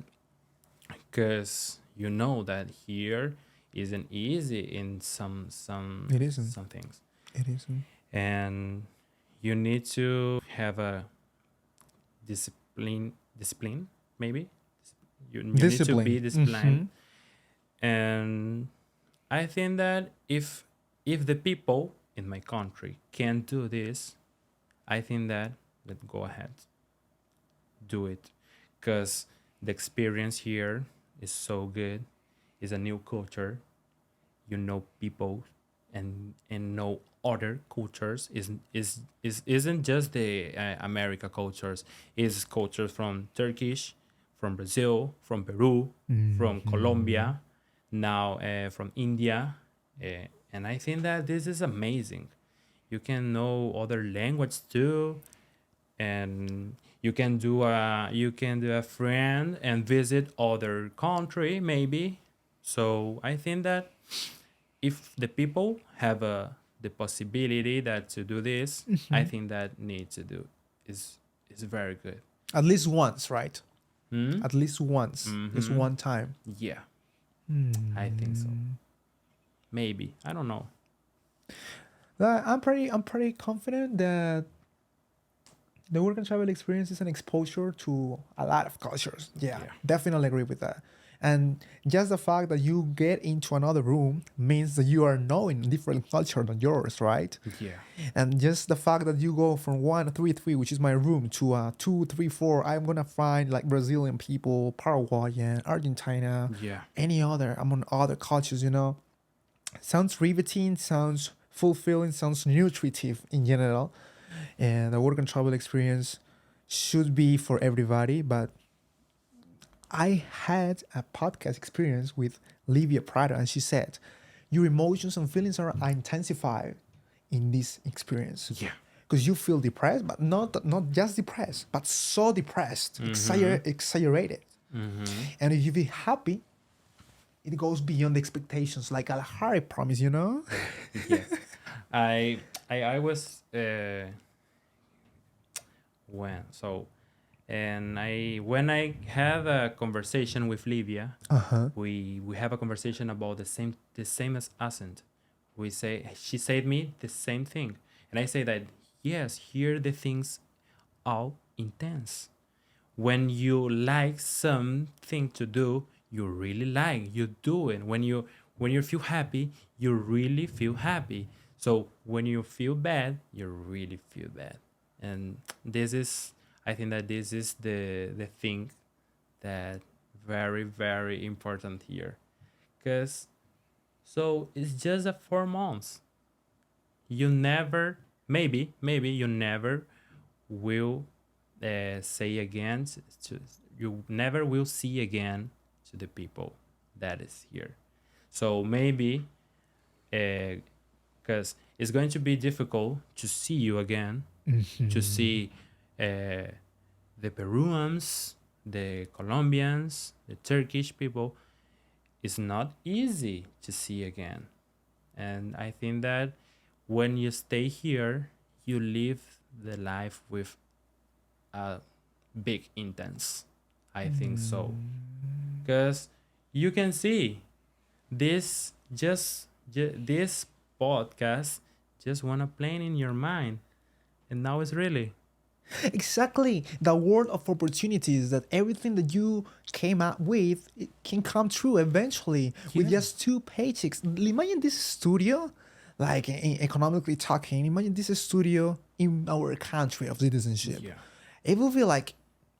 because you know that here isn't easy in It isn't. some things, It isn't. and you need to have a discipline maybe. You need to Discipline. be disciplined, and I think that if the people in my country can do this, I think that let's go ahead, do it, because the experience here is so good. It's a new culture. You know people, and know other cultures. Isn't just the America cultures. Is cultures from Turkish, from Brazil, from Peru, from Colombia, now from India, and I think that this is amazing. You can know other language too, and you can do a friend and visit other country maybe. So I think that if the people have the possibility that to do this, I think that need to do is very good. At least once, right? Hmm? At least once. Just one time. Yeah, I think so. Maybe, I don't know. I'm pretty confident that the work and travel experience is an exposure to a lot of cultures. Yeah, Yeah. definitely agree with that. And just the fact that you get into another room means that you are knowing different culture than yours, right? Yeah. And just the fact that you go from 133, which is my room, to 234, I'm gonna find like Brazilian people, Paraguayan, Argentina, Yeah. any other among other cultures. Sounds riveting, sounds fulfilling, sounds nutritive in general. And the work and travel experience should be for everybody, but I had a podcast experience with Livia Prado, and she said, "Your emotions and feelings are intensified in this experience." Yeah. Because you feel depressed, but not just depressed, but so depressed, exaggerated. And if you feel happy, it goes beyond the expectations, like a Harry promise, you know? Yeah. I was when so and I when I had a conversation with Livia, we have a conversation about the same as accent. We say she said me the same thing, and I say that yes, here the things are intense. When you like something to do, you really like, you do it. When you feel happy, you really feel happy. So when you feel bad, you really feel bad. And this is, I think that this is the thing that very very important here, because so it's just a 4 months. You never, maybe you never will say again to, you never will see again to the people that is here. So maybe because it's going to be difficult to see you again, to see uh, the Peruvians, the Colombians, the Turkish people. It's not easy to see again. And I think that when you stay here, you live the life with a big intense. I think so. Because you can see this this podcast just wanna play in your mind. And now it's really. Exactly. The world of opportunities, that everything that you came up with, it can come true eventually with Yeah. just two paychecks. Imagine this studio, like economically talking, imagine this studio in our country of citizenship. Yeah. It will be like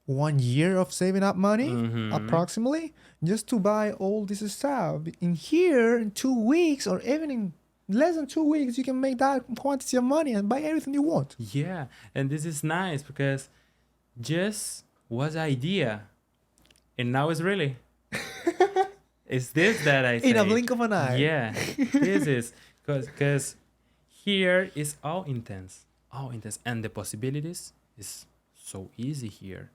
1 year of saving up money, approximately, just to buy all this stuff. In here, in 2 weeks, or even in less than 2 weeks, you can make that quantity of money and buy everything you want. Yeah. And this is nice because just was idea. And now it's really. It's this that I say. In a blink of an eye. Yeah. This is because here is all intense, and the possibilities is so easy here.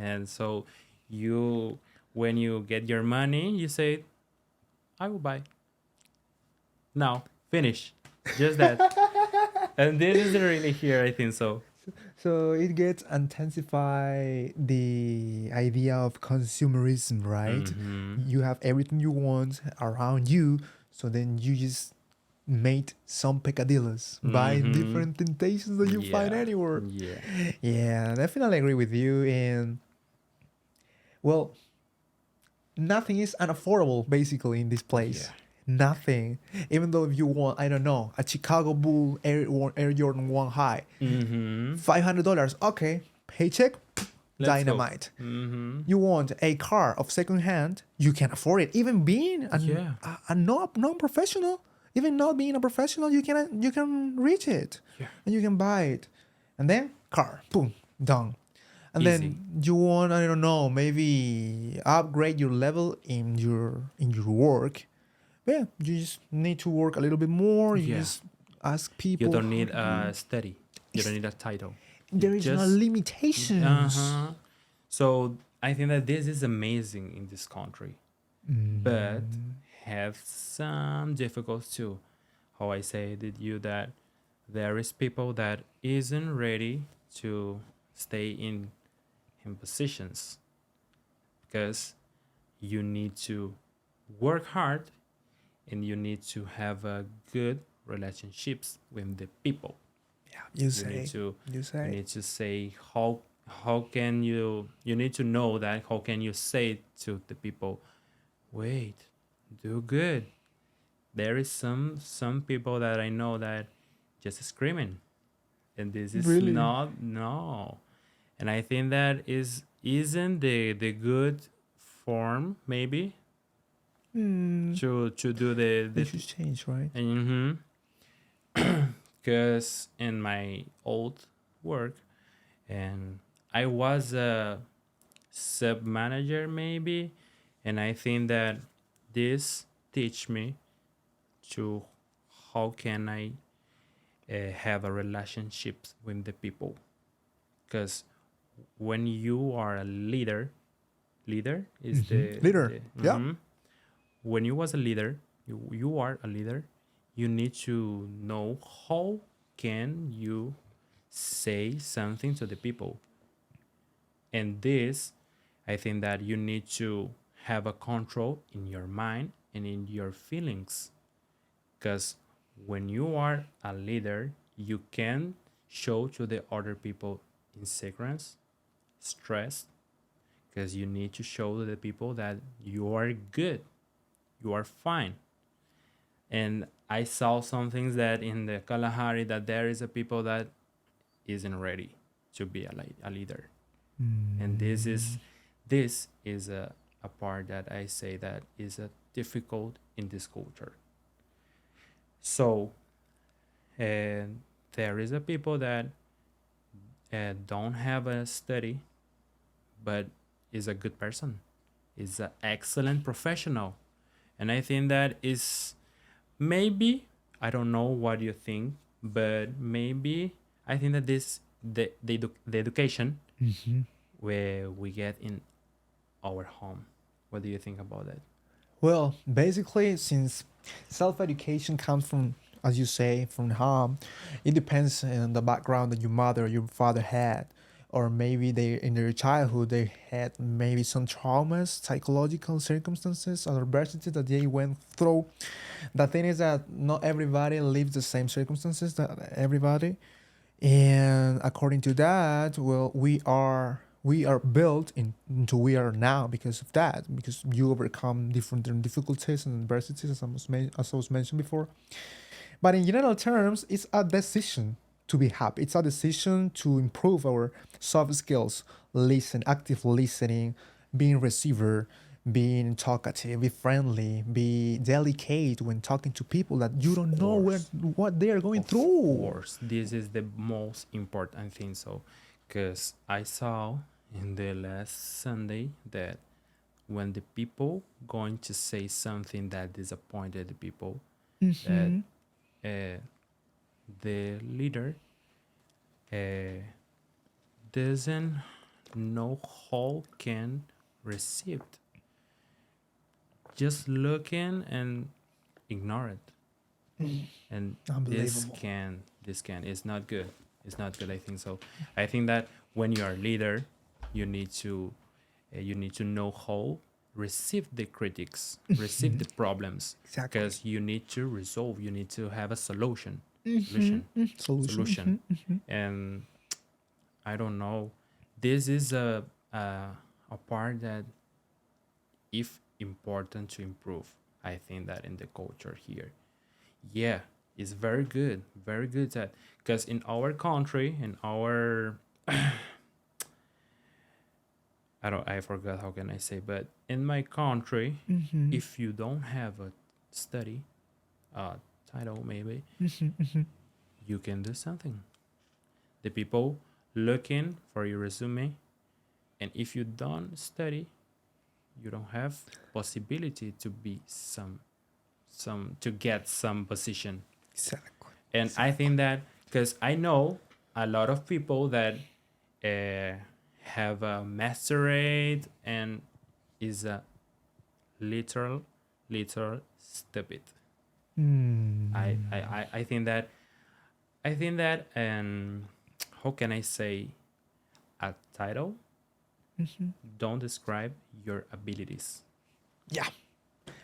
And so you, when you get your money, you say, I will buy now, finish, just that. And this is really here, I think so. So it gets intensify the idea of consumerism, right? You have everything you want around you, so then you just made some peccadillos by different temptations that you find Yeah. anywhere. Yeah. Yeah, definitely agree with you. And well, nothing is unaffordable basically in this place. Yeah. Nothing. Even though if you want, I don't know, a Chicago Bull Air Jordan 1 high, $500. Okay, paycheck, Let's dynamite. go. You want a car of second hand, you can afford it. Even being Yeah. a non-professional, even not being a professional, you can reach it. Yeah. And you can buy it. And then car, boom, done. And Easy. then you want, I don't know, maybe upgrade your level in your work. Yeah, you just need to work a little bit more. You Yeah. just ask people. You don't how need to a do. study. You don't need a title. There is no limitations. So I think that this is amazing in this country, but have some difficulties too. How I say did you that there is people that isn't ready to stay in positions, because you need to work hard, and you need to have a good relationships with the people. Yeah, You need to say how can you need to know that how can you say to the people, wait, do good. There is some people that I know that just screaming, and this is Really? not, no. And I think that isn't the good form, maybe, to do They should change, right? because in my old work, and I was a sub manager maybe, and I think that this teach me to how can I have a relationship with the people, because when you are a leader is Leader. the Yeah. when you was a leader, you are a leader, you need to know how can you say something to the people. And this, I think that you need to have a control in your mind and in your feelings, because when you are a leader, you can show to the other people insecurity, stress, because you need to show to the people that you are good, you are fine. And I saw some things that in the Kalahari that there is a people that isn't ready to be a leader, and this is a part that I say that is a difficult in this culture. So and there is a people that don't have a study but is a good person, is an excellent professional, and I think that is maybe, I don't know what you think, but maybe I think that this the education where we get in our home. What do you think about that? Well, basically, since self-education comes from, as you say, from home, it depends on the background that your mother or your father had, or maybe they in their childhood they had maybe some traumas, psychological circumstances, or adversity that they went through. The thing is that not everybody lives the same circumstances that everybody, and according to that, well, we are built into we are now because of that, because you overcome different difficulties and adversities, as I was mentioned before. But in general terms, it's a decision to be happy. It's a decision to improve our soft skills, listen, active listening, being receiver, being talkative, be friendly, be delicate when talking to people that you don't know Course. what they are going Of through. course, this is the most important thing. So, because I saw in the last Sunday that when the people going to say something that disappointed the people, that uh, the leader uh, doesn't know how can receive it. Just looking and ignore it, and Unbelievable. this can it's not good, it's not good, I think so. I think that when you are a leader, you need to know how receive the critics, receive the problems, Exactly. because you need to resolve, you need to have a solution Solution. solution. And I don't know, this is a part that if important to improve, I think that in the culture here, yeah, it's very good that, because in our country, in our I forgot how can I say, but in my country, if you don't have a study title maybe, you can do something. The people looking for your resume, and if you don't study, you don't have possibility to be some to get some position. Exactly. And I think that, because I know a lot of people that uh, have a masterate and is a literal stupid. I think that, and how can I say, a title don't describe your abilities. Yeah.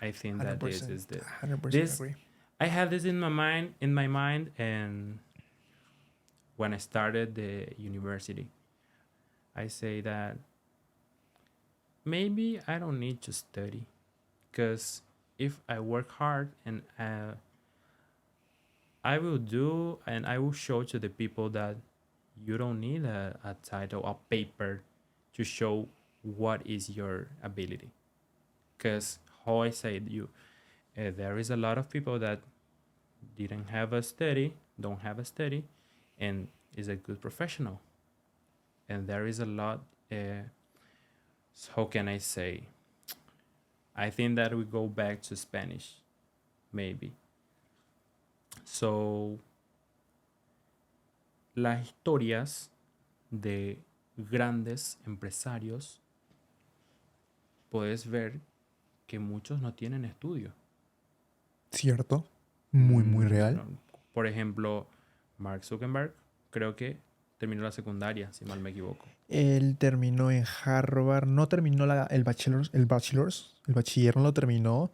I think that this 100%. is the 100% this agree. I have this in my mind, and when I started the university, I say that maybe I don't need to study, because if I work hard, and I will do, and I will show to the people that you don't need a title, a paper, to show what is your ability. Because how I said you, there is a lot of people that didn't have a study, don't have a study, and is a good professional. And there is a lot, uh, how can I say? I think that we go back to Spanish, maybe. So, las historias de grandes empresarios, puedes ver que muchos no tienen estudio. ¿Cierto? Muy, muy real. No, por ejemplo, Mark Zuckerberg, creo que terminó la secundaria, si mal me equivoco. Él terminó en Harvard, no terminó el bachiller no lo terminó,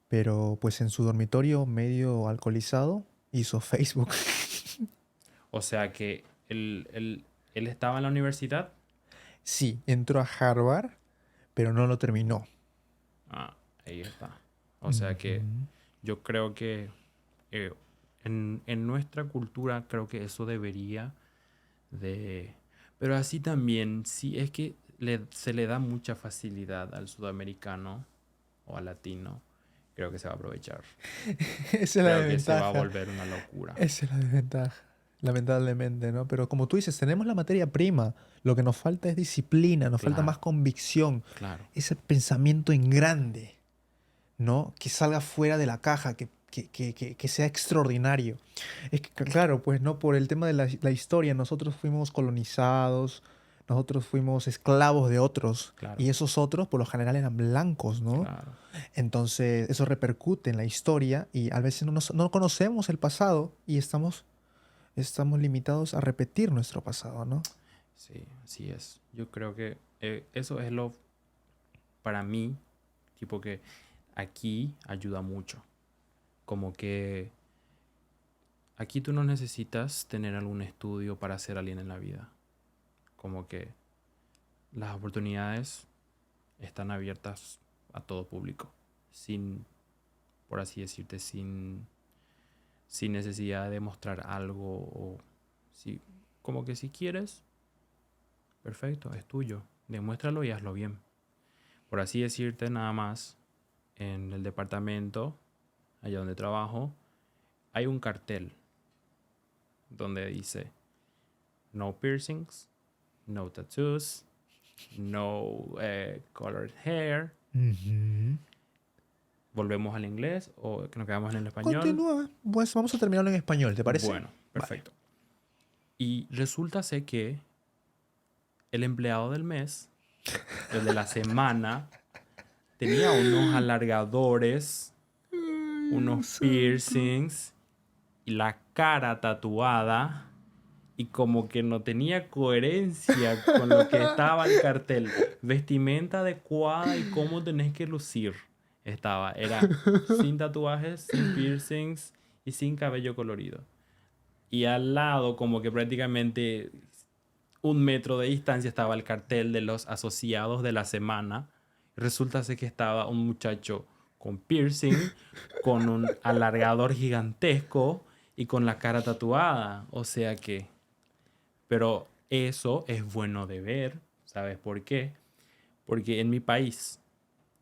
pero pues en su dormitorio medio alcoholizado hizo Facebook. O sea que él estaba en la universidad. Sí, entró a Harvard, pero no lo terminó. Ah, ahí está. O sea que yo creo que eh, en nuestra cultura creo que eso debería de... Pero así también, si es que se le da mucha facilidad al sudamericano o al latino, creo que se va a aprovechar. Esa es la Creo que se va a desventaja. volver una locura. Esa es la desventaja. Lamentablemente, ¿no? Pero como tú dices, tenemos la materia prima. Lo que nos falta es disciplina, nos falta más Claro, convicción, claro. ese pensamiento en grande, ¿no? Que salga fuera de la caja, que sea extraordinario. Es que, claro, pues, ¿no? Por el tema de la historia, nosotros fuimos colonizados, nosotros fuimos esclavos de otros, Claro, y esos otros, por lo general, eran blancos, ¿no? claro. Entonces, eso repercute en la historia y a veces no conocemos el pasado y estamos limitados a repetir nuestro pasado, ¿no? Sí, así es. Yo creo que eso es lo, para mí, tipo que aquí ayuda mucho. Como que aquí tú no necesitas tener algún estudio para ser alguien en la vida. Como que las oportunidades están abiertas a todo público, sin, por así decirte, sin necesidad de mostrar algo o si, como que si quieres, perfecto, es tuyo, demuéstralo y hazlo bien. Por así decirte, nada más, en el departamento, allá donde trabajo, hay un cartel donde dice no piercings, no tattoos, no colored hair. Ujú. ¿Volvemos al inglés o que nos quedamos en el español? Continúa. Pues vamos a terminarlo en español, ¿te parece? Bueno, Vale. perfecto. Y resulta ser que el empleado del mes, el de la semana, tenía unos alargadores, Ay, unos Dios santo. piercings y la cara tatuada y como que no tenía coherencia con lo que estaba el cartel. Vestimenta adecuada y cómo tenés que lucir. Era sin tatuajes, sin piercings y sin cabello colorido. Y al lado, como que prácticamente 1 metro de distancia, estaba el cartel de los asociados de la semana. Resulta ser que estaba un muchacho con piercing, con un alargador gigantesco y con la cara tatuada. O sea que... Pero eso es bueno de ver. ¿Sabes por qué? Porque en mi país,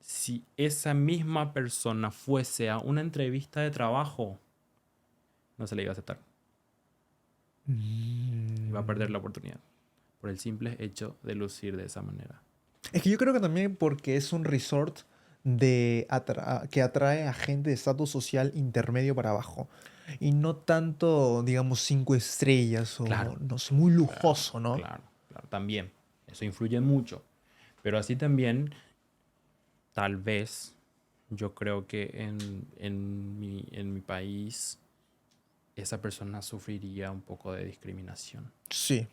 si esa misma persona fuese a una entrevista de trabajo, no se le iba a aceptar. Iba a perder Mm. la oportunidad por el simple hecho de lucir de esa manera. Es que yo creo que también porque es un resort que atrae a gente de estatus social intermedio para abajo. Y no tanto, digamos, 5 estrellas o, Claro, no sé, muy claro, lujoso, ¿no? claro, claro. También. Eso influye mucho. Pero así también, tal vez, yo creo que en mi país, esa persona sufriría un poco de discriminación. Sí,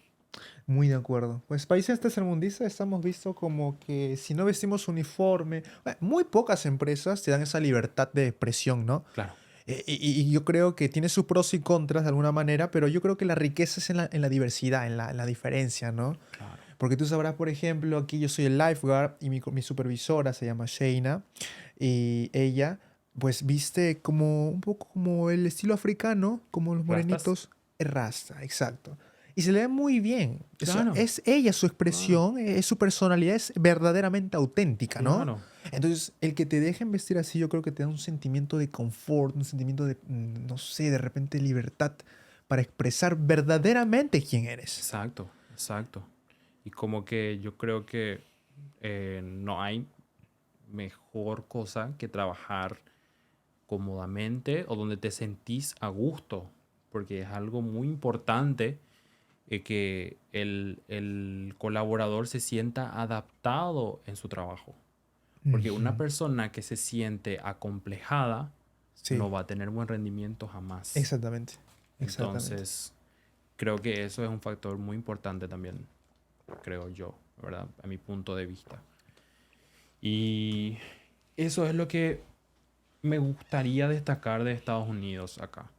muy de acuerdo. Pues países tercermundistas estamos visto como que si no vestimos uniforme, muy pocas empresas te dan esa libertad de expresión, ¿no? Claro, Y yo creo que tiene sus pros y contras de alguna manera, pero yo creo que la riqueza es en la diversidad, en la diferencia, ¿no? claro. Porque tú sabrás, por ejemplo, aquí yo soy el lifeguard y mi supervisora se llama Sheina y ella pues viste como un poco como el estilo africano, como los ¿Rastas? morenitos, rasta, exacto. Y se le ve muy bien. Eso, Claro, es ella, su claro, expresión, es su personalidad es verdaderamente auténtica, ¿no? claro. Entonces, el que te dejen vestir así, yo creo que te da un sentimiento de confort, un sentimiento de, no sé, de repente libertad para expresar verdaderamente quién eres. Exacto, exacto. Y como que yo creo que no hay mejor cosa que trabajar cómodamente o donde te sentís a gusto, porque es algo muy importante que el colaborador se sienta adaptado en su trabajo. Porque una Ujú. persona que se siente acomplejada Sí, no va a tener buen rendimiento jamás. exactamente. Exactamente. Entonces, creo que eso es un factor muy importante también, creo yo, ¿verdad? A mi punto de vista. Y eso es lo que me gustaría destacar de Estados Unidos acá.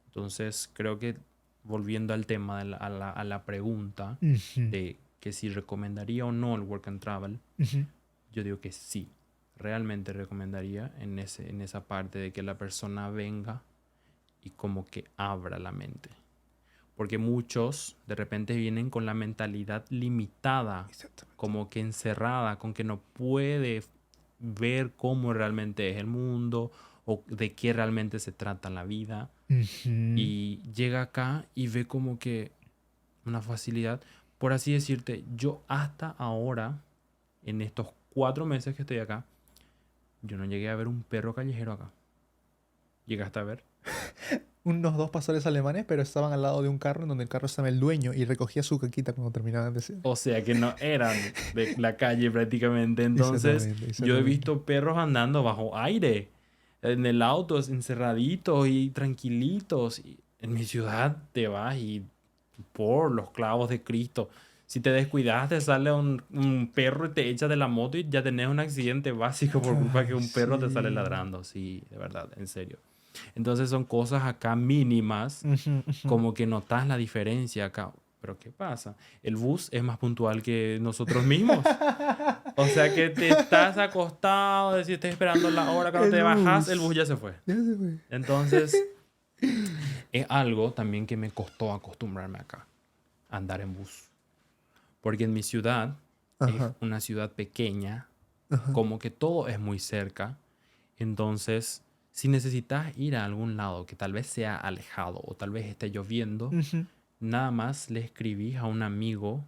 Entonces, creo que volviendo al tema, a la pregunta Ujú, de que si recomendaría o no el work and travel, ujú. yo digo que sí. Realmente recomendaría en esa parte de que la persona venga y como que abra la mente. Porque muchos de repente vienen con la mentalidad limitada, Exactamente. como que encerrada, con que no puede ver cómo realmente es el mundo o de qué realmente se trata la vida. Ujú. Y llega acá y ve como que una facilidad. Por así decirte, yo hasta ahora, en estos 4 meses que estoy acá, yo no llegué a ver un perro callejero acá. ¿Llegaste a ver? Unos dos pastores alemanes, pero estaban al lado de un carro en donde el carro estaba el dueño y recogía su caquita cuando terminaban de ser. O sea que no eran de la calle prácticamente. Entonces, Exactamente, yo he exactamente. visto perros andando bajo aire, en el auto, encerraditos y tranquilitos. Y en mi ciudad te vas y por los clavos de Cristo. Si te descuidas, te sale un perro y te echa de la moto y ya tenés un accidente básico por culpa que Ay, un perro te sale sí. ladrando. Sí, de verdad, en serio. Entonces son cosas acá mínimas, Ujú, ujú. como que notas la diferencia acá. Pero ¿qué pasa? El bus es más puntual que nosotros mismos. O sea que te estás acostado, decís, estás esperando la hora, cuando El te bajas, el bus bus. ya se fue. Ya se fue. Entonces, es algo también que me costó acostumbrarme acá, andar en bus. Porque en mi ciudad es Ajá, una ciudad pequeña, ajá. como que todo es muy cerca. Entonces, si necesitas ir a algún lado que tal vez sea alejado o tal vez esté lloviendo, Ujú. nada más le escribís a un amigo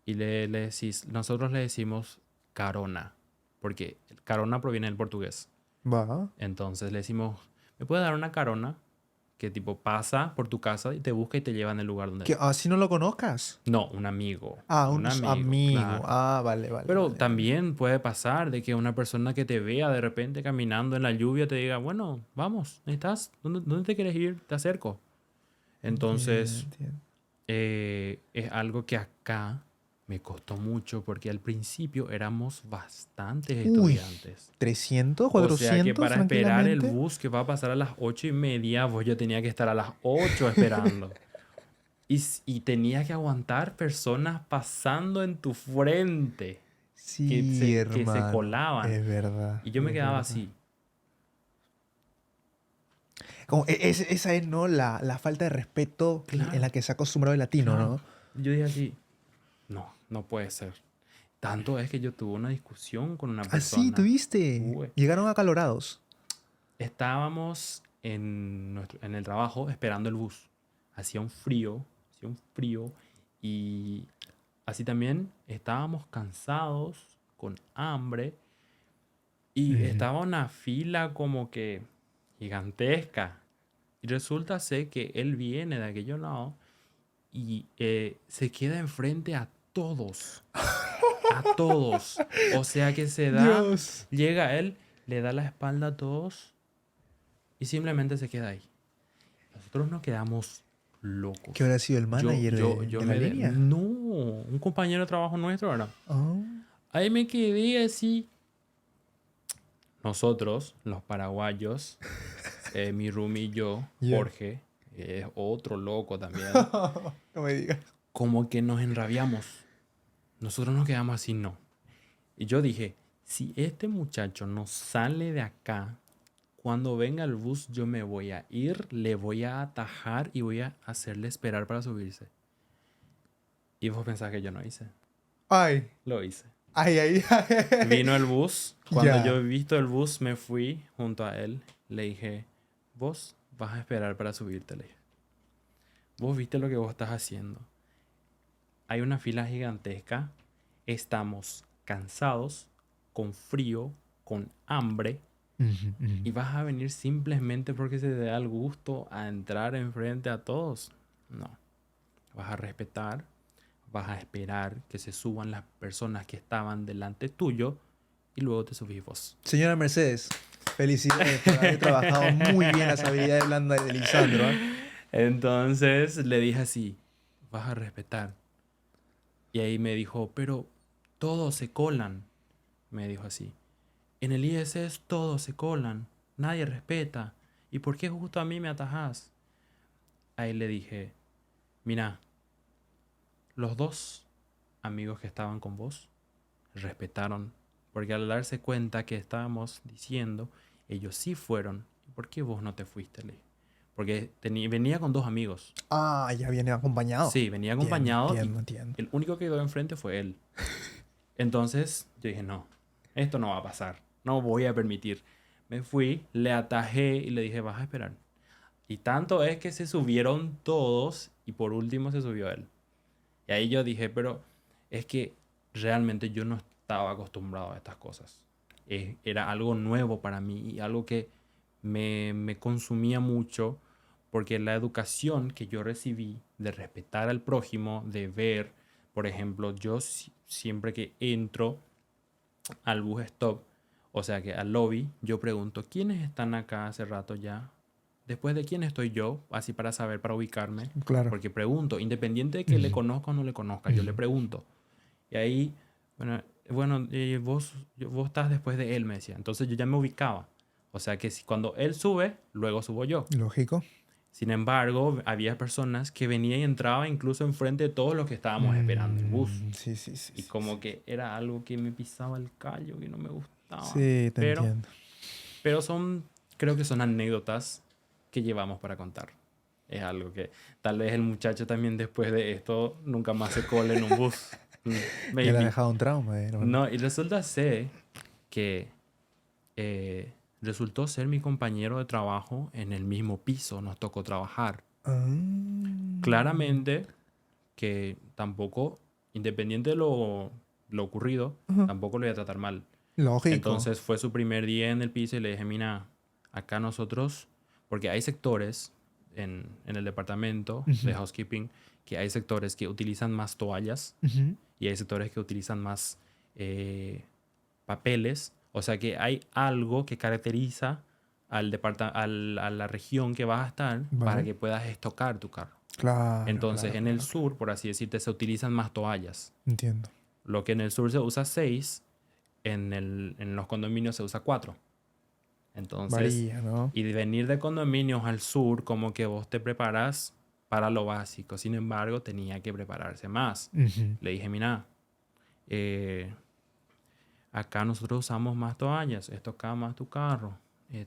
y le decís, nosotros le decimos carona, porque carona proviene del portugués. Va. Entonces le decimos, ¿me puede dar una carona? Que tipo pasa por tu casa y te busca y te lleva en el lugar donde... Que así no lo conozcas. No, Ah, un un amigo, amigo. claro. Ah, vale, vale, Pero vale, vale. también puede pasar de que una persona que te vea de repente caminando en la lluvia te diga, bueno, vamos, ¿estás? ¿Dónde te quieres ir? Te acerco. Entiendo, Entonces, entiendo. es algo que acá me costó mucho porque al principio éramos bastantes Uy, estudiantes. 300, O sea que 400 para esperar el tranquilamente. bus que va a pasar a las 8:30, vos ya tenía que estar a las 8 esperando. Y tenía que aguantar personas pasando en tu frente Sí, que se hermano. colaban. Es verdad, Y yo me es quedaba verdad. así. Como, esa es, ¿no? La falta de respeto en la Claro, que se ha acostumbrado el latino, claro. ¿no? Yo dije así, no, no puede ser. Tanto es que yo tuve una discusión con una Así, persona. tuviste. Tuve. Llegaron acalorados. Estábamos en el trabajo esperando el bus. Hacía un frío y así también estábamos cansados, con hambre y Ujú. estaba una fila como que gigantesca. Y resulta ser que él viene de aquello lado y se queda enfrente a todos. A todos. O sea que Dios. llega él, le da la espalda a todos y simplemente se queda ahí. Nosotros nos quedamos ¿Qué locos. habrá sido el manager Yo de la línea? No, un compañero de trabajo nuestro, ¿verdad? Oh, Ahí me quedé así. Nosotros, los paraguayos, mi roomie y yo, ya. Jorge, es otro loco también, No me digas. como que nos enrabiamos. Nosotros nos quedamos así, no. Y yo dije, si este muchacho no sale de acá, cuando venga el bus yo me voy a ir, le voy a atajar y voy a hacerle esperar para subirse. Y vos pensás que yo no hice. Ay, Lo hice. ay, ay, ay. Vino el bus. Cuando yo Ya. he visto el bus, me fui junto a él. Le dije, vos vas a esperar para subirte. Le dije, vos viste lo que vos estás haciendo. Hay una fila gigantesca. Estamos cansados, con frío, con hambre, y vas a venir simplemente porque se te da el gusto a entrar enfrente a todos. No, vas a respetar, vas a esperar que se suban las personas que estaban delante tuyo y luego te subís vos. Señora Mercedes, felicidades por haber trabajado muy bien las habilidades blandas de Lisandro, ¿ah? Entonces le dije así, vas a respetar. Y ahí me dijo, pero todos se colan. Me dijo así. En el ISS todos se colan. Nadie respeta. ¿Y por qué justo a mí me atajás? Ahí le dije, mira, los dos amigos que estaban con vos respetaron. Porque al darse cuenta que estábamos diciendo, ellos sí fueron. ¿Y por qué vos no te fuiste? Le dije. Porque venía con dos amigos. Ah, ya viene acompañado. Sí, venía Entiendo, acompañado y entiendo, entiendo. el único que quedó enfrente fue él. Entonces yo dije, no, esto no va a pasar. No voy a permitir. Me fui, le atajé y le dije, vas a esperar. Y tanto es que se subieron todos y por último se subió él. Y ahí yo dije, pero es que realmente yo no estaba acostumbrado a estas cosas. Era algo nuevo para mí y algo que me consumía mucho porque la educación que yo recibí de respetar al prójimo, de ver, por ejemplo, yo siempre que entro al bus stop, o sea que al lobby, yo pregunto, ¿quiénes están acá hace rato ya? Después de quién estoy yo, así para saber, para ubicarme, Claro. porque pregunto, independiente de que le Ujú, conozca o no le conozca, yo le ujú. pregunto. Y ahí, bueno, vos estás después de él, me decía. Entonces yo ya me ubicaba. O sea que cuando él sube, luego subo yo. Lógico. Sin embargo, había personas que venían y entraban incluso enfrente de todos los que estábamos esperando el bus. Sí, sí, sí, Y sí, como sí. que era algo que me pisaba el callo, que no me gustaba. Sí, te Pero, entiendo. pero creo que son anécdotas que llevamos para contar. Es algo que tal vez el muchacho también después de esto nunca más se cole en un bus. Ya le ha Maybe. dejado un trauma, hermano. No, y resulta ser que resultó ser mi compañero de trabajo en el mismo piso. Nos tocó trabajar. Ah, Claramente que tampoco, independiente de lo ocurrido, ajá. tampoco lo voy a tratar mal. Lógico. Entonces fue su primer día en el piso y le dije, mira, acá nosotros, porque hay sectores en el departamento de Ujú, housekeeping, que hay sectores que utilizan más toallas ujú. y hay sectores que utilizan más papeles. O sea que hay algo que caracteriza a la región que vas a estar para Vale. que puedas estocar tu carro. Claro, Entonces, claro, en el claro, claro. sur, por así decirte, se utilizan más toallas. Entiendo. Lo que en el sur se usa 6, en los condominios se usa 4. Entonces, Varía, ¿no? y de venir de condominios al sur, como que vos te preparas para lo básico. Sin embargo, tenía que prepararse más. Ujú. Le dije, mira, eh, acá nosotros usamos más toallas, estoca más tu carro.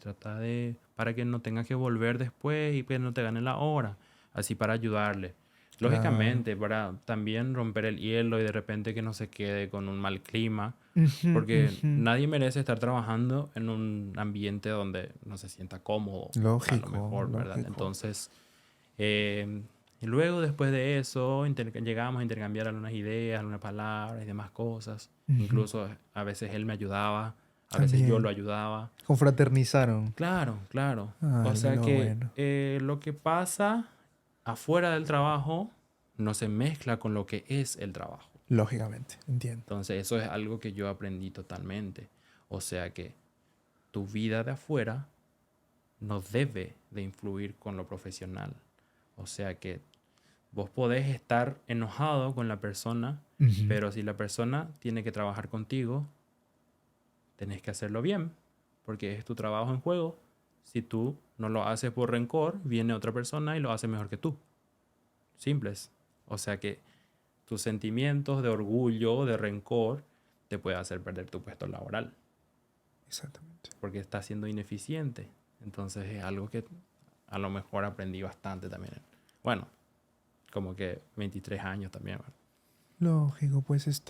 Trata de, para que no tengas que volver después y que no te gane la hora. Así para ayudarle. Claro. Lógicamente, para también romper el hielo y de repente que no se quede con un mal clima. Ujú, Porque ujú. nadie merece estar trabajando en un ambiente donde no se sienta cómodo, a lo Lógico, mejor, ¿verdad? lógico. Entonces, y luego, después de eso, llegamos a intercambiar algunas ideas, algunas palabras y demás cosas. Ujú. Incluso a veces él me ayudaba, a veces yo lo También. ayudaba. Confraternizaron. Claro, claro. Ah, O sea lo que bueno. lo que pasa afuera del trabajo no se mezcla con lo que es el trabajo. Lógicamente, entiendo. Entonces eso es algo que yo aprendí totalmente. O sea que tu vida de afuera no debe de influir con lo profesional. O sea que vos podés estar enojado con la persona, Ujú. pero si la persona tiene que trabajar contigo, tenés que hacerlo bien, porque es tu trabajo en juego. Si tú no lo haces por rencor, viene otra persona y lo hace mejor que tú. Simples. O sea que tus sentimientos de orgullo, de rencor, te puede hacer perder tu puesto laboral, Exactamente. porque estás siendo ineficiente. Entonces es algo que a lo mejor aprendí bastante también. Bueno, como que 23 años también. ¿Verdad? Lógico, pues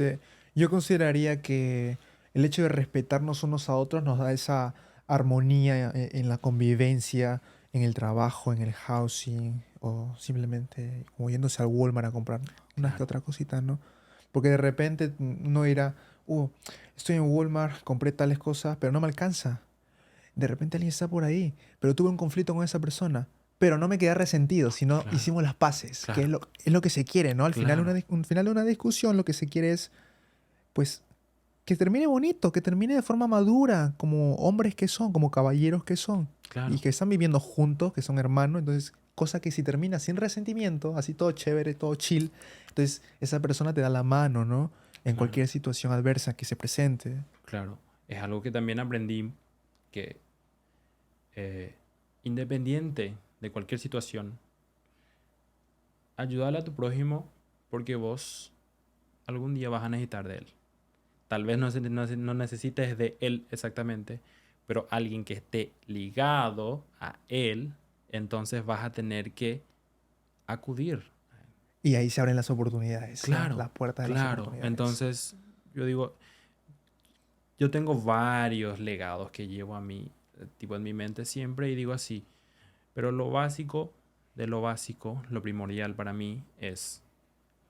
yo consideraría que el hecho de respetarnos unos a otros nos da esa armonía en la convivencia, en el trabajo, en el housing, o simplemente como yéndose al Walmart a comprar una que Claro. otra cosita, ¿no? Porque de repente uno irá, uh, estoy en Walmart, compré tales cosas, pero no me alcanza. De repente alguien está por ahí, pero tuve un conflicto con esa persona. Pero no me quedé resentido, sino Claro, hicimos las paces, que claro, es lo que se quiere, ¿no? Al final, claro, un final de una discusión lo que se quiere es, pues, que termine bonito, que termine de forma madura, como hombres que son, como caballeros que son, y claro, que están viviendo juntos, que son hermanos. Entonces, cosa que si termina sin resentimiento, así todo chévere, todo chill, entonces esa persona te da la mano, ¿no? En claro, cualquier situación adversa que se presente. claro. Es algo que también aprendí que eh, independiente de cualquier situación, ayúdale a tu prójimo porque vos algún día vas a necesitar de él. Tal vez no necesites de él exactamente, pero alguien que esté ligado a él, entonces vas a tener que acudir. Y ahí se abren las oportunidades, ¿no? Claro, Las puertas de las claro. oportunidades. Entonces, yo digo, yo tengo varios legados que llevo a mí, tipo en mi mente siempre, y digo así, pero lo básico de lo básico, lo primordial para mí es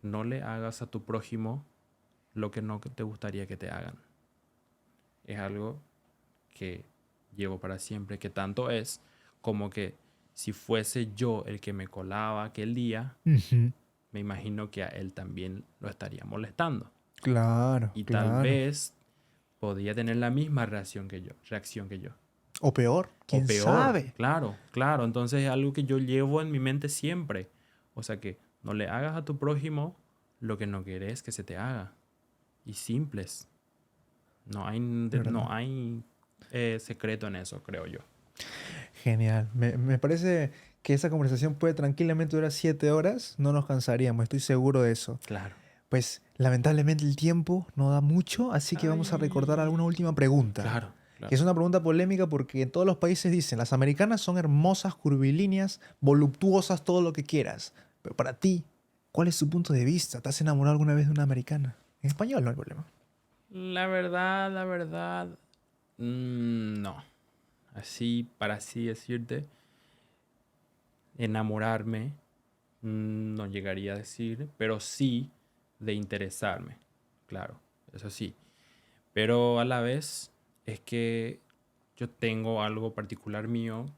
no le hagas a tu prójimo lo que no te gustaría que te hagan. Es algo que llevo para siempre, que tanto es como que si fuese yo el que me colaba aquel día, Ujú. me imagino que a él también lo estaría molestando. Claro, Y tal claro. vez podría tener la misma reacción que yo. O peor, O quién peor, sabe. claro, claro. Entonces es algo que yo llevo en mi mente siempre. O sea que no le hagas a tu prójimo lo que no querés que se te haga. Y simples. ¿Verdad? No hay secreto en eso, creo yo. Genial. Me parece que esa conversación puede tranquilamente durar 7 horas. No nos cansaríamos, estoy seguro de eso. Claro. Pues lamentablemente el tiempo no da mucho, así que vamos a recordar alguna Ay, última pregunta. claro, Que claro. es una pregunta polémica porque en todos los países dicen, las americanas son hermosas, curvilíneas, voluptuosas, todo lo que quieras. Pero para ti, ¿cuál es tu punto de vista? ¿Te has enamorado alguna vez de una americana? En español no hay problema. La verdad, no. Así, para así decirte, enamorarme, no llegaría a decir, pero sí de interesarme, claro, eso sí. Pero a la vez es que yo tengo algo particular mío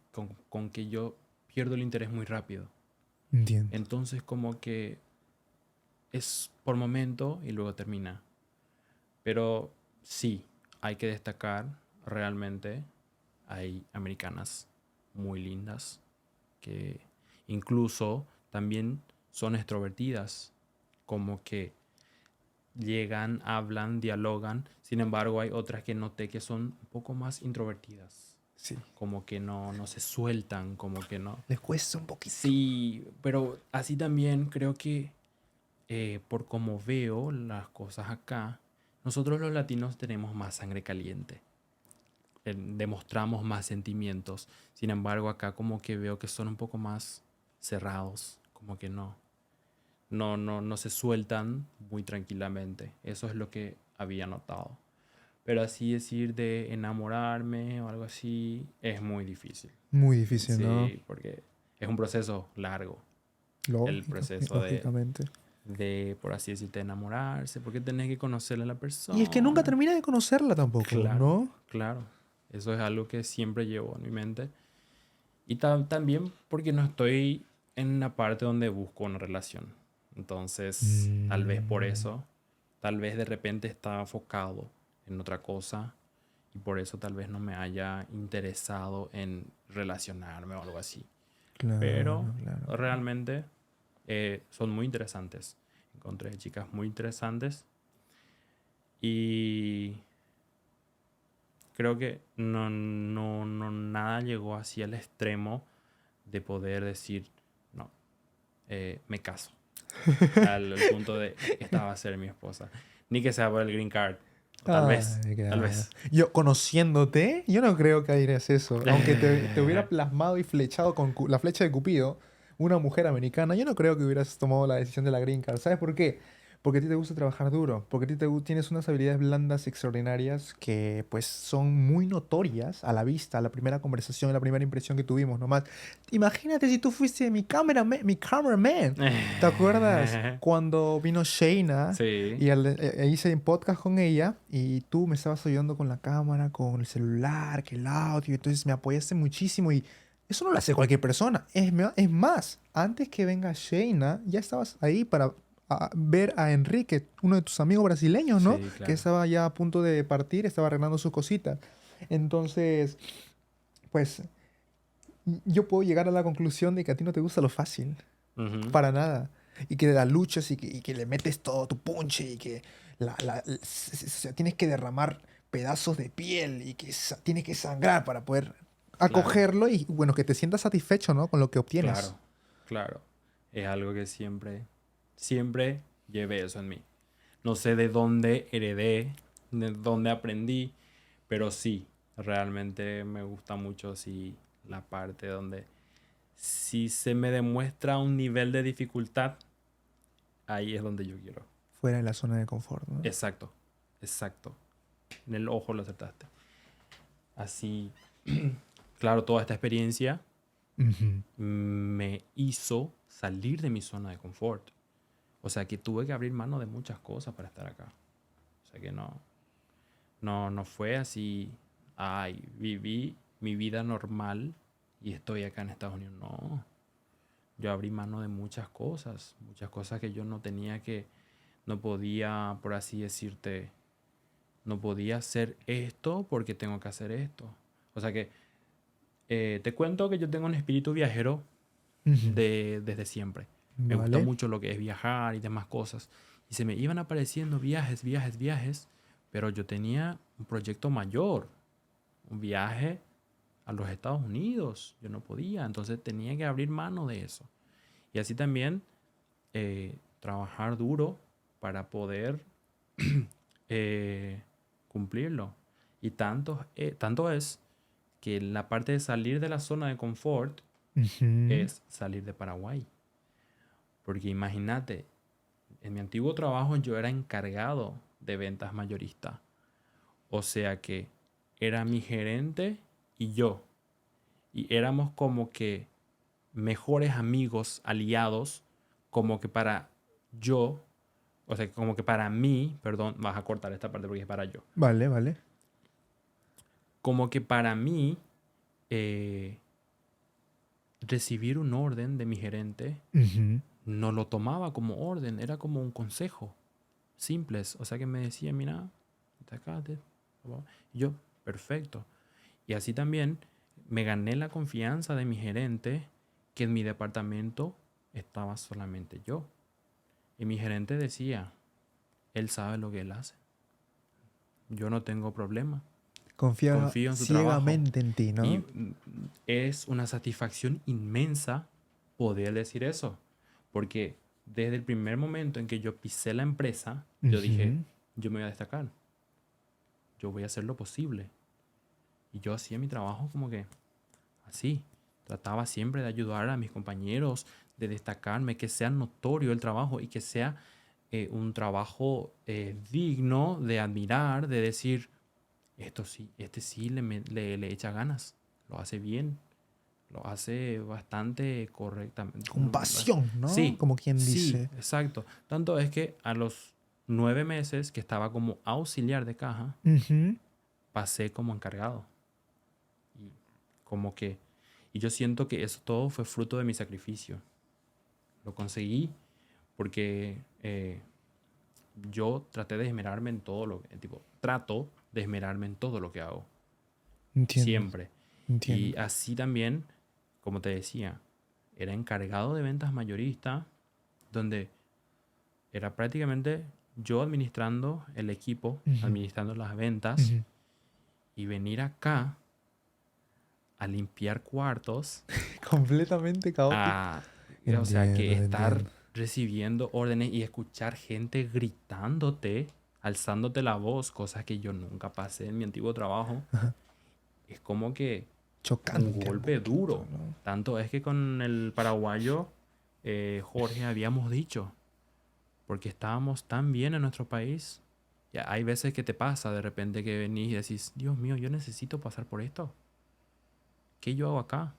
con que yo pierdo el interés muy rápido. Entiendo. Entonces como que es por momento y luego termina. Pero sí, hay que destacar realmente, hay americanas muy lindas que incluso también son extrovertidas, como que llegan, hablan, dialogan. Sin embargo, hay otras que noté que son un poco más introvertidas, Sí. como que no se sueltan, como que no. Les cuesta un poquito. Sí, pero así también creo que por como veo las cosas acá, nosotros los latinos tenemos más sangre caliente, demostramos más sentimientos. Sin embargo, acá como que veo que son un poco más cerrados, como que no se sueltan muy tranquilamente. Eso es lo que había notado. Pero así decir de enamorarme o algo así es muy difícil. Muy difícil, ¿no? Sí, porque es un proceso largo, el Lógico, proceso lógicamente. por así decirte, enamorarse, porque tenés que conocerle a la Y es que nunca persona. termina de conocerla tampoco, Claro, ¿no? claro. Eso es algo que siempre llevo en mi mente. Y también porque no estoy en una parte donde busco una relación. Entonces, tal vez por Mm, eso, tal vez de repente estaba enfocado en otra cosa y por eso tal vez no me haya interesado en relacionarme o algo así. Pero claro, claro, claro. realmente son muy interesantes. Encontré chicas muy interesantes y creo que nada llegó así al extremo de poder decir, no, me caso. Al punto de, esta va a ser mi esposa. Ni que sea por el green card. O tal vez, Ay, tal claro. vez. Yo, conociéndote, yo no creo que harías eso. Aunque te hubiera plasmado y flechado con la flecha de Cupido, una mujer americana, yo no creo que hubieras tomado la decisión de la Green Card. ¿Sabes por qué? Porque a ti te gusta trabajar duro, porque a ti tienes unas habilidades blandas extraordinarias que pues son muy notorias a la vista, a la primera conversación, a la primera impresión que tuvimos nomás. Imagínate si tú fuiste mi cameraman. ¿Te acuerdas cuando vino Shayna Sí, y hice un podcast con ella y tú me estabas ayudando con la cámara, con el celular, que el audio, entonces me apoyaste muchísimo y eso no lo hace cualquier persona. Es más, antes que venga Shayna, ya estabas ahí para ver a Enrique, uno de tus amigos brasileños, ¿no? sí, Que claro. estaba ya a punto de partir, estaba arreglando sus cositas. Entonces, pues yo puedo llegar a la conclusión de que a ti no te gusta lo fácil, Ujú, para nada. Y que la luchas y que le metes todo tu punche y que tienes que derramar pedazos de piel y que tienes que sangrar para poder claro, acogerlo y bueno, que te sientas satisfecho, ¿no? Con lo que obtienes. claro, claro. Es algo que siempre llevé eso en mí. No sé de dónde heredé, de dónde aprendí, pero sí, realmente me gusta mucho sí, la parte donde si se me demuestra un nivel de dificultad, ahí es donde yo quiero. Fuera de la zona de confort, ¿no? Exacto, exacto. En el ojo lo acertaste. Así, claro, toda esta experiencia Ujú. me hizo salir de mi zona de confort. O sea que tuve que abrir mano de muchas cosas para estar acá. O sea que no fue así, ay, viví mi vida normal y estoy acá en Estados Unidos. No, yo abrí mano de muchas cosas que yo no tenía que, no podía, por así decirte, no podía hacer esto porque tengo que hacer esto. O sea que te cuento que yo tengo un espíritu viajero Ujú. desde siempre. Me gusta Vale. mucho lo que es viajar y demás cosas. Y se me iban apareciendo viajes, viajes, viajes, pero yo tenía un proyecto mayor, un viaje a los Estados Unidos. Yo no podía, entonces tenía que abrir mano de eso. Y así también trabajar duro para poder eh, cumplirlo. Y tanto es que la parte de salir de la zona de confort Ujú. es salir de Paraguay. Porque imagínate, en mi antiguo trabajo yo era encargado de ventas mayoristas. O sea que era mi gerente y yo. Y éramos como que mejores amigos, aliados, como que para yo, o sea, como que para mí, perdón, vas a cortar esta parte porque es para yo. Vale, vale. Como que para mí, eh, recibir un orden de mi gerente Ujú. no lo tomaba como orden, era como un consejo. Simples. O sea que me decía, mira, atacate. Y yo, perfecto. Y así también me gané la confianza de mi gerente que en mi departamento estaba solamente yo. Y mi gerente decía, él sabe lo que él hace. Yo no tengo problema. Confía Confío en su trabajo. ciegamente en ti, Y ¿no? es una satisfacción inmensa poder decir eso. Porque desde el primer momento en que yo pisé la empresa, yo dije, Ujú. yo me voy a destacar. Yo voy a hacer lo posible. Y yo hacía mi trabajo como que así. Trataba siempre de ayudar a mis compañeros, de destacarme, que sea notorio el trabajo y que sea un trabajo digno de admirar, de decir, esto sí, este sí le echa ganas, lo hace bien, lo hace bastante correctamente. Con pasión, ¿no? Sí, Como quien sí, dice. exacto. Tanto es que a los 9 meses que estaba como auxiliar de caja, Ujú. pasé como encargado. Y como que, y yo siento que eso todo fue fruto de mi sacrificio. Lo conseguí porque yo traté de esmerarme en todo lo que, tipo, trato de esmerarme en todo lo que hago. Entiendo, Siempre. Y entiendo. así también, como te decía, era encargado de ventas mayorista, donde era prácticamente yo administrando el equipo, Ujú. administrando las ventas, Ujú. y venir acá a limpiar cuartos, Completamente caótico. a, o sea, Entiendo, que estar entiendo. recibiendo órdenes y escuchar gente gritándote, alzándote la voz, cosas que yo nunca pasé en mi antiguo trabajo, Ajá. es como que un Chocante un golpe poquito, duro. ¿no? Tanto es que con el paraguayo Jorge habíamos dicho, porque estábamos tan bien en nuestro país. Ya hay veces que te pasa de repente que venís y decís, Dios mío, yo necesito pasar por esto. ¿Qué yo hago acá?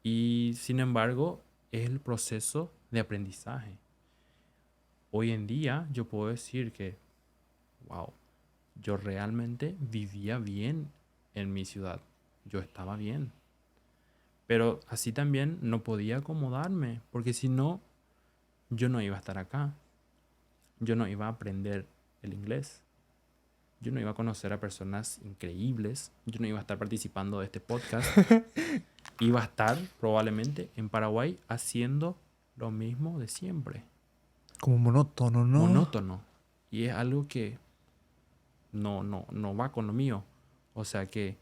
Y sin embargo, es el proceso de aprendizaje. Hoy en día yo puedo decir que, wow, yo realmente vivía bien en mi ciudad. Yo estaba bien. Pero así también no podía acomodarme, porque si no, yo no iba a estar acá. Yo no iba a aprender el inglés. Yo no iba a conocer a personas increíbles. Yo no iba a estar participando de este podcast. Iba a estar probablemente en Paraguay haciendo lo mismo de siempre. Como monótono, ¿no? Monótono. Y es algo que no va con lo mío. O sea que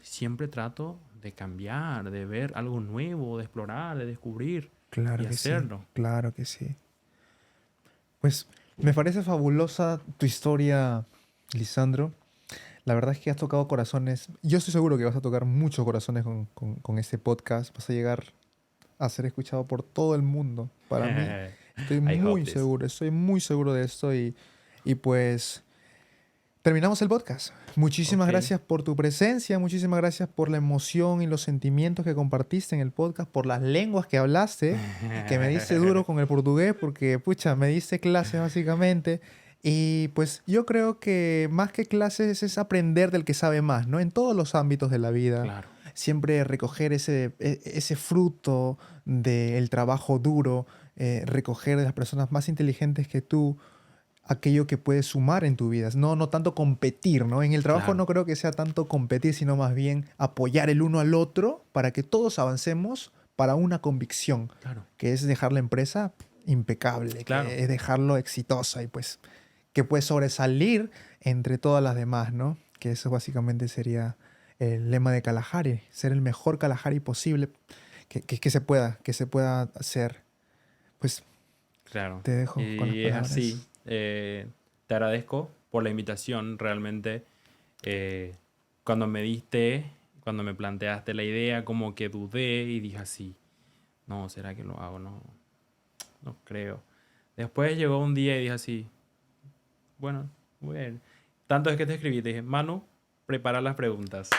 siempre trato de cambiar, de ver algo nuevo, de explorar, de descubrir Claro y que sí, hacerlo. claro que sí. Pues me parece fabulosa tu historia, Lisandro. La verdad es que has tocado corazones. Yo estoy seguro que vas a tocar muchos corazones con este podcast. Vas a llegar a ser escuchado por todo el mundo. Para mí, I hope this. estoy muy seguro de esto y pues terminamos el podcast. Muchísimas Ok. gracias por tu presencia, muchísimas gracias por la emoción y los sentimientos que compartiste en el podcast, por las lenguas que hablaste, que me diste duro con el portugués porque, pucha, me diste clases básicamente. Y pues yo creo que más que clases es aprender del que sabe más, ¿no? En todos los ámbitos de la vida. Claro, Siempre recoger ese fruto del trabajo duro, recoger de las personas más inteligentes que tú aquello que puedes sumar en tu vida. No tanto competir, ¿no? En el trabajo claro, no creo que sea tanto competir, sino más bien apoyar el uno al otro para que todos avancemos para una convicción, claro, que es dejar la empresa impecable, claro. que es dejarlo exitosa y pues que puedes sobresalir entre todas las demás, ¿no? Que eso básicamente sería el lema de Kalahari, ser el mejor Kalahari posible que se pueda hacer. Pues Claro, te dejo con las y es así. palabras. Te agradezco por la invitación. Realmente, eh, cuando me diste, cuando me planteaste la idea, como que dudé y dije así, no, ¿será que lo hago? No, no creo. Después llegó un día y dije así, bueno, voy a ir. Tanto es que te escribí, te dije, Manu, prepara las preguntas.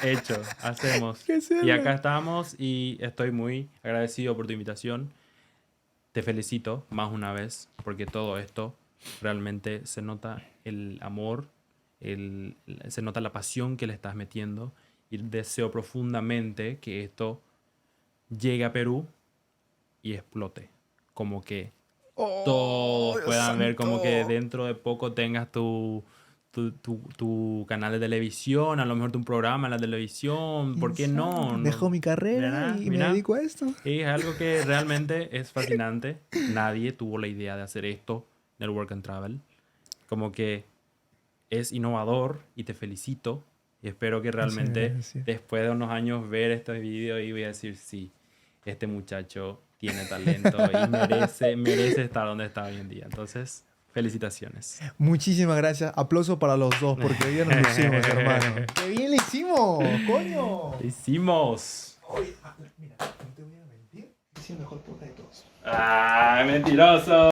Hecho, hacemos. ¿Qué Y acá será? estamos y estoy muy agradecido por tu invitación. Te felicito más una vez porque todo esto realmente se nota el amor, se nota la pasión que le estás metiendo y deseo profundamente que esto llegue a Perú y explote. Como que ¡Oh, todos Dios puedan ver como que santo! dentro de poco tengas tu canal de televisión, a lo mejor tu programa en la televisión, ¿por ¿Quién qué sabe? no? Dejo mi carrera Mira, y me mira, dedico a esto. es algo que realmente es fascinante. Nadie tuvo la idea de hacer esto en el Work and Travel. Como que es innovador y te felicito. Y espero que Muchas realmente gracias. después de unos años ver este video y voy a decir, sí, este muchacho tiene talento y merece estar donde está hoy en día. Entonces, felicitaciones. Muchísimas gracias. Aplauso para los dos porque hoy día nos lucimos, hermano. ¡Qué bien le hicimos! ¡Coño! ¡Lo hicimos! Oye, mira, no te voy a mentir. Es el mejor podcast de todos. ¡Ah, mentiroso!